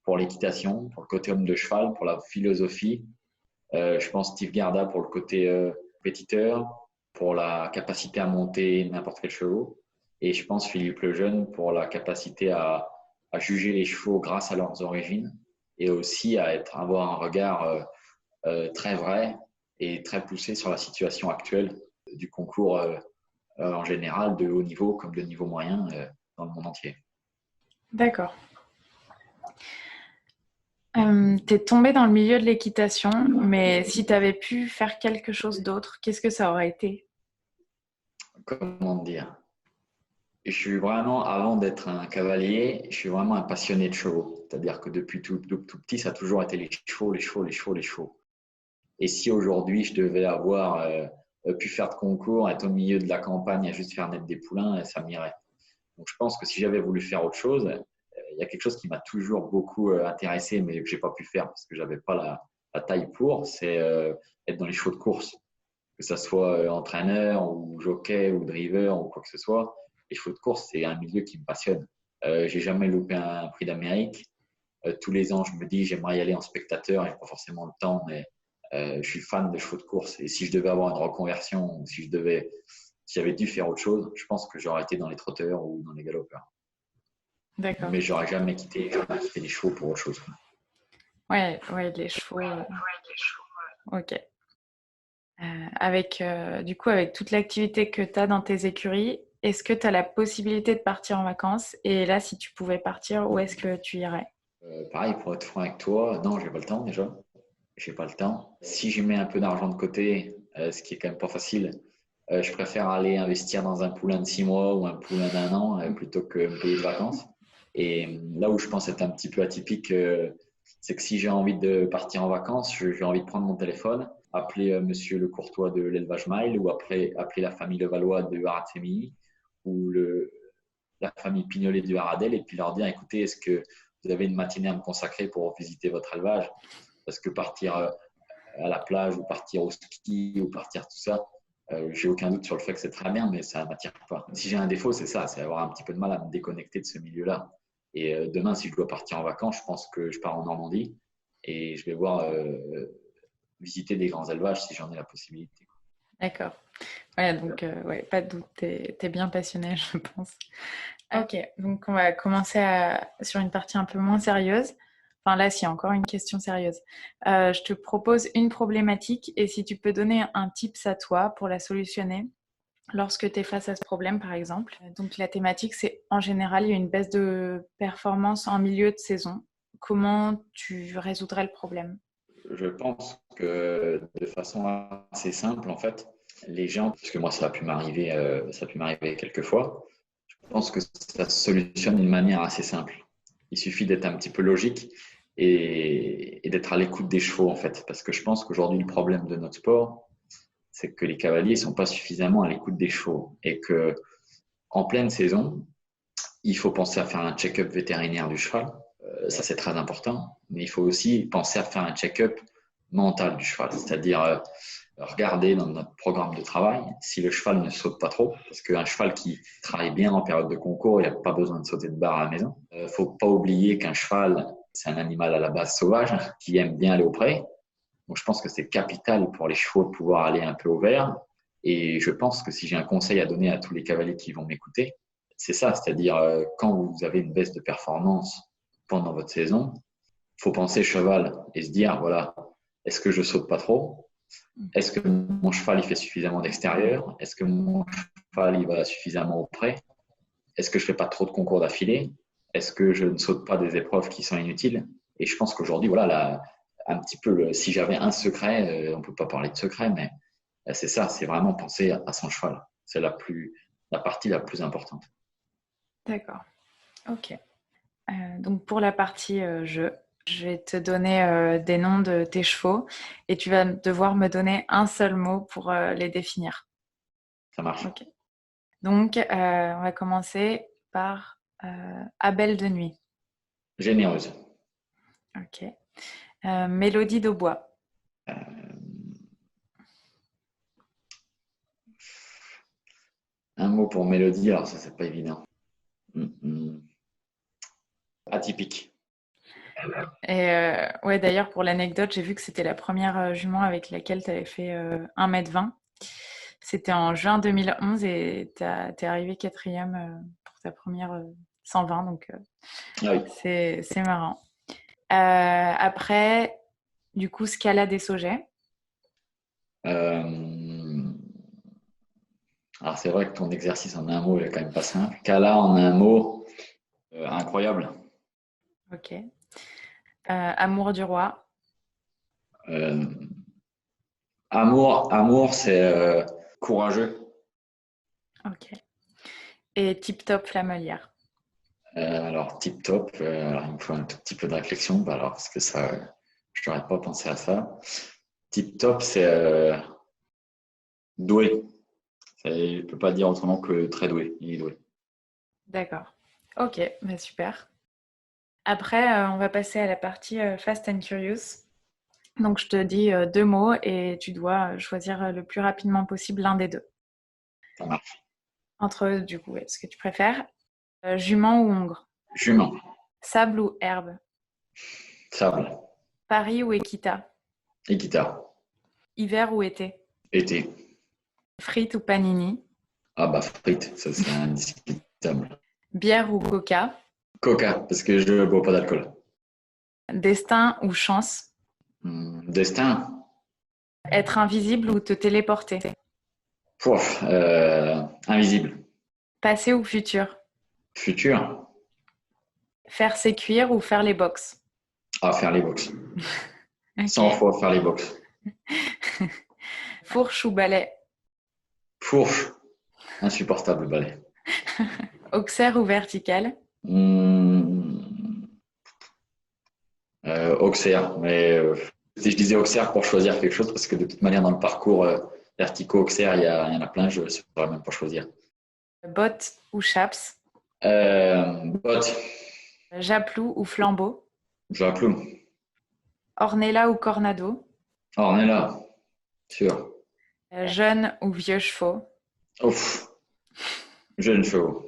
pour l'équitation, pour le côté homme de cheval, pour la philosophie. Je pense Steve Garda pour le côté compétiteur, pour la capacité à monter n'importe quel chevaux. Et je pense Philippe Lejeune pour la capacité à juger les chevaux grâce à leurs origines et aussi à avoir un regard très vrai et très poussé sur la situation actuelle du concours en général, de haut niveau comme de niveau moyen dans le monde entier. D'accord. T'es tombé dans le milieu de l'équitation, mais si tu avais pu faire quelque chose d'autre, qu'est-ce que ça aurait été? Comment dire? Je suis vraiment, avant d'être un cavalier, je suis vraiment un passionné de chevaux. C'est-à-dire que depuis tout petit, ça a toujours été les chevaux, les chevaux, les chevaux, les chevaux. Et si aujourd'hui, je devais avoir pu faire de concours, être au milieu de la campagne à juste faire naître des poulains, ça m'irait. Donc, je pense que si j'avais voulu faire autre chose, il y a quelque chose qui m'a toujours beaucoup intéressé, mais que je n'ai pas pu faire parce que je n'avais pas la taille pour, c'est être dans les chevaux de course. Que ça soit entraîneur ou jockey ou driver ou quoi que ce soit. Les chevaux de course, c'est un milieu qui me passionne. J'ai jamais loupé un prix d'Amérique. Tous les ans, je me dis, j'aimerais y aller en spectateur. Je n'ai pas forcément le temps, mais Je suis fan de chevaux de course. Et si je devais avoir une reconversion, ou si j'avais dû faire autre chose, je pense que j'aurais été dans les trotteurs ou dans les galopeurs. D'accord. Mais j'aurais jamais quitté les chevaux pour autre chose. Ouais, les chevaux. Ok. Avec toute l'activité que tu as dans tes écuries, est-ce que tu as la possibilité de partir en vacances? Et là, si tu pouvais partir, où est-ce que tu irais? Pareil, pour être franc avec toi, non, j'ai pas le temps déjà. J'ai pas le temps. Si je mets un peu d'argent de côté, ce qui est quand même pas facile, je préfère aller investir dans un poulain de 6 mois ou un poulain d'1 an plutôt que me payer de vacances. Et là où je pense être un petit peu atypique, c'est que si j'ai envie de partir en vacances, j'ai envie de prendre mon téléphone, appeler Monsieur Le Courtois de l'élevage Mile ou appeler la famille Levallois de Harat-Fémilly ou la famille Pignolet du Haradel et puis leur dire écoutez, est-ce que vous avez une matinée à me consacrer pour visiter votre élevage? Parce que partir à la plage ou partir au ski ou partir tout ça, j'ai aucun doute sur le fait que c'est très bien, mais ça ne m'attire pas. Si j'ai un défaut, c'est ça, c'est avoir un petit peu de mal à me déconnecter de ce milieu-là. Et demain, si je dois partir en vacances, je pense que je pars en Normandie et je vais visiter des grands élevages si j'en ai la possibilité. D'accord. Ouais, donc, pas de doute, tu es bien passionné, je pense. Ok, donc on va commencer sur une partie un peu moins sérieuse. Enfin là, s'il y a encore une question sérieuse. Je te propose une problématique et si tu peux donner un tips à toi pour la solutionner lorsque tu es face à ce problème, par exemple. Donc la thématique, c'est en général, il y a une baisse de performance en milieu de saison. Comment tu résoudrais le problème? Je pense que de façon assez simple, en fait, les gens, parce que moi, ça a pu m'arriver quelques fois, je pense que ça se solutionne d'une manière assez simple. Il suffit d'être un petit peu logique et d'être à l'écoute des chevaux, en fait. Parce que je pense qu'aujourd'hui, le problème de notre sport, c'est que les cavaliers ne sont pas suffisamment à l'écoute des chevaux. Et qu'en pleine saison, il faut penser à faire un check-up vétérinaire du cheval. Ça, c'est très important. Mais il faut aussi penser à faire un check-up mental du cheval. C'est-à-dire regarder dans notre programme de travail si le cheval ne saute pas trop. Parce qu'un cheval qui travaille bien en période de concours, il n'a pas besoin de sauter de barre à la maison. Il ne faut pas oublier qu'un cheval, c'est un animal à la base sauvage qui aime bien aller au pré. Donc, je pense que c'est capital pour les chevaux de pouvoir aller un peu au vert. Et je pense que si j'ai un conseil à donner à tous les cavaliers qui vont m'écouter, c'est ça. C'est-à-dire, quand vous avez une baisse de performance pendant votre saison, il faut penser cheval et se dire, voilà, est-ce que je saute pas trop? Est-ce que mon cheval il fait suffisamment d'extérieur? Est-ce que mon cheval il va suffisamment au pré? Est-ce que je fais pas trop de concours d'affilée? Est-ce que je ne saute pas des épreuves qui sont inutiles? Et je pense qu'aujourd'hui, voilà, un petit peu, si j'avais un secret, on ne peut pas parler de secret, mais c'est ça, c'est vraiment penser à son cheval. C'est la partie la plus importante. D'accord. Ok. Donc pour la partie jeu, je vais te donner des noms de tes chevaux et tu vas devoir me donner un seul mot pour les définir. Ça marche. Ok. Donc on va commencer par Abel de nuit. Généreuse. Ok. Mélodie d'Aubois. Un mot pour mélodie, alors ça, c'est pas évident. Atypique. Et ouais, d'ailleurs, pour l'anecdote, j'ai vu que c'était la première jument avec laquelle tu avais fait 1m20. C'était en juin 2011 et tu es arrivé 4e pour ta première 120, donc Ah oui. c'est marrant. Après, du coup, Scala des Saugets. Alors, c'est vrai que ton exercice en un mot, il est quand même pas simple. Scala en un mot, incroyable. Ok. Amour du roi. Amour, c'est courageux. Ok. Et Tip Top Flamelière. Alors, tip top, alors il me faut un tout petit peu de réflexion, alors, parce que ça, je n'aurais pas pensé à ça. Tip top, c'est doué. Je ne peux pas dire autrement que très doué. Il est doué. D'accord. Ok, bah super. Après, on va passer à la partie Fast and Curious. Donc, je te dis 2 mots et tu dois choisir le plus rapidement possible l'un des deux. Ça marche. Entre eux, du coup, est-ce que tu préfères jument ou hongre? Jument. Sable ou herbe? Sable. Paris ou Equita? Equita. Hiver ou été? Été. Frites ou panini? Ah bah frites, ça c'est indiscutable. Bière ou coca? Coca, parce que je ne bois pas d'alcool. Destin ou chance? Destin. Être invisible ou te téléporter? Pouf, invisible. Passé ou futur? Futur. Faire ses cuirs ou faire les box? Ah, faire les box. Ok. 100 fois faire les box. Fourche ou balai? Fourche. Insupportable balai. Auxerre ou vertical? Auxerre, mais si je disais Auxerre pour choisir quelque chose, parce que de toute manière dans le parcours verticaux Auxerre, il y en a plein, je ne saurais même pas choisir. Bottes ou chaps? Bottes. Japlou ou flambeau? J'appelou. Ornella ou cornado? Oh, on est là, sûr. Jeunes ou vieux chevaux? Ouf. Jeune chevaux.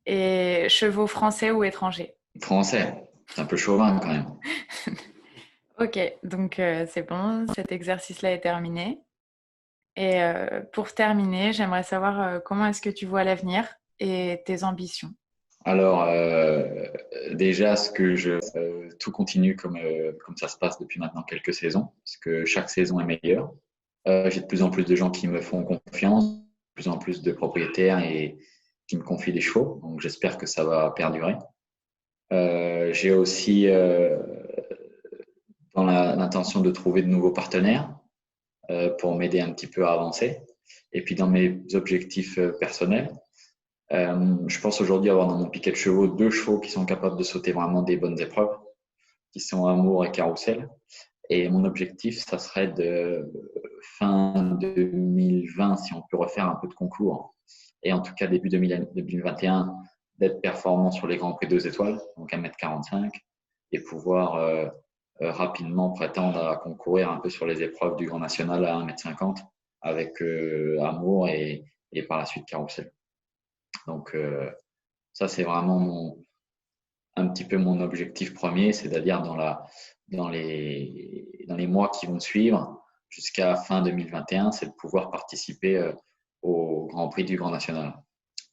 Et chevaux français ou étrangers? Français. C'est un peu chauvin quand même. Ok, donc c'est bon, cet exercice-là est terminé. Et pour terminer, j'aimerais savoir comment est-ce que tu vois l'avenir et tes ambitions. Alors, déjà, tout continue comme ça se passe depuis maintenant quelques saisons, parce que chaque saison est meilleure. J'ai de plus en plus de gens qui me font confiance, de plus en plus de propriétaires et qui me confient des chevaux, donc j'espère que ça va perdurer. J'ai aussi dans l'intention de trouver de nouveaux partenaires pour m'aider un petit peu à avancer. Et puis dans mes objectifs personnels, je pense aujourd'hui avoir dans mon piquet de chevaux 2 chevaux qui sont capables de sauter vraiment des bonnes épreuves, qui sont Amour et Carrousel. Et mon objectif, ça serait de fin 2020, si on peut refaire un peu de concours, et en tout cas début 2021, d'être performant sur les Grands Prix 2 étoiles, donc 1m45, et pouvoir rapidement prétendre à concourir un peu sur les épreuves du Grand National à 1m50 avec Amour et par la suite Carrousel. Donc ça, c'est vraiment un petit peu mon objectif premier, c'est-à-dire dans les mois qui vont suivre jusqu'à fin 2021, c'est de pouvoir participer au Grand Prix du Grand National.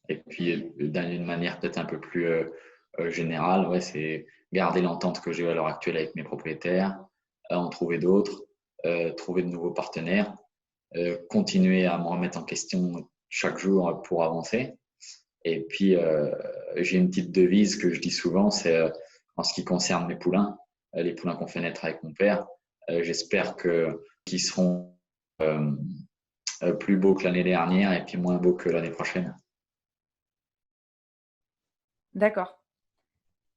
Et puis, d'une manière peut-être un peu plus générale, ouais, c'est garder l'entente que j'ai à l'heure actuelle avec mes propriétaires, en trouver d'autres, trouver de nouveaux partenaires, continuer à me remettre en question chaque jour pour avancer. Et puis, j'ai une petite devise que je dis souvent, c'est en ce qui concerne mes poulains, les poulains qu'on fait naître avec mon père, j'espère qu'ils seront plus beaux que l'année dernière et puis moins beaux que l'année prochaine. D'accord.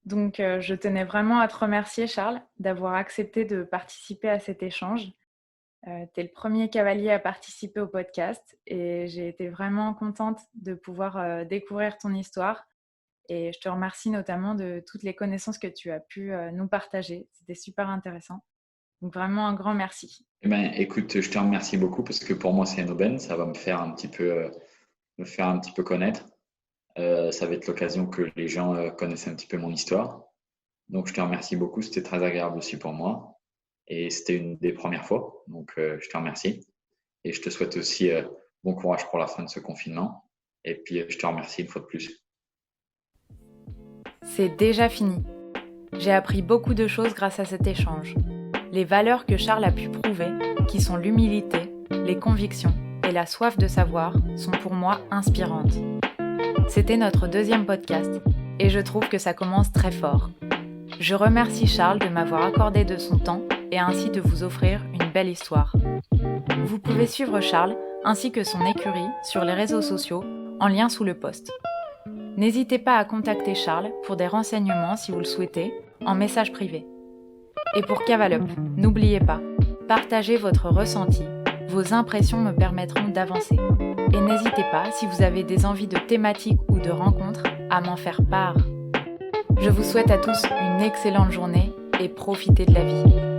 Donc, je tenais vraiment à te remercier, Charles, d'avoir accepté de participer à cet échange. Tu es le premier cavalier à participer au podcast et j'ai été vraiment contente de pouvoir découvrir ton histoire. Et je te remercie notamment de toutes les connaissances que tu as pu nous partager. C'était super intéressant. Donc, vraiment un grand merci. Eh ben, écoute, je te remercie beaucoup parce que pour moi, c'est une aubaine. Ça va me faire un petit peu connaître. Ça va être l'occasion que les gens connaissent un petit peu mon histoire. Donc, je te remercie beaucoup. C'était très agréable aussi pour moi. Et c'était une des premières fois. Donc, je te remercie. Et je te souhaite aussi bon courage pour la fin de ce confinement. Et puis, je te remercie une fois de plus. C'est déjà fini. J'ai appris beaucoup de choses grâce à cet échange. Les valeurs que Charles a pu prouver, qui sont l'humilité, les convictions et la soif de savoir, sont pour moi inspirantes. C'était notre 2e podcast et je trouve que ça commence très fort. Je remercie Charles de m'avoir accordé de son temps et ainsi de vous offrir une belle histoire. Vous pouvez suivre Charles ainsi que son écurie sur les réseaux sociaux en lien sous le post. N'hésitez pas à contacter Charles pour des renseignements si vous le souhaitez en message privé. Et pour Cavale Up, n'oubliez pas, partagez votre ressenti, vos impressions me permettront d'avancer. Et n'hésitez pas, si vous avez des envies de thématiques ou de rencontres, à m'en faire part. Je vous souhaite à tous une excellente journée et profitez de la vie.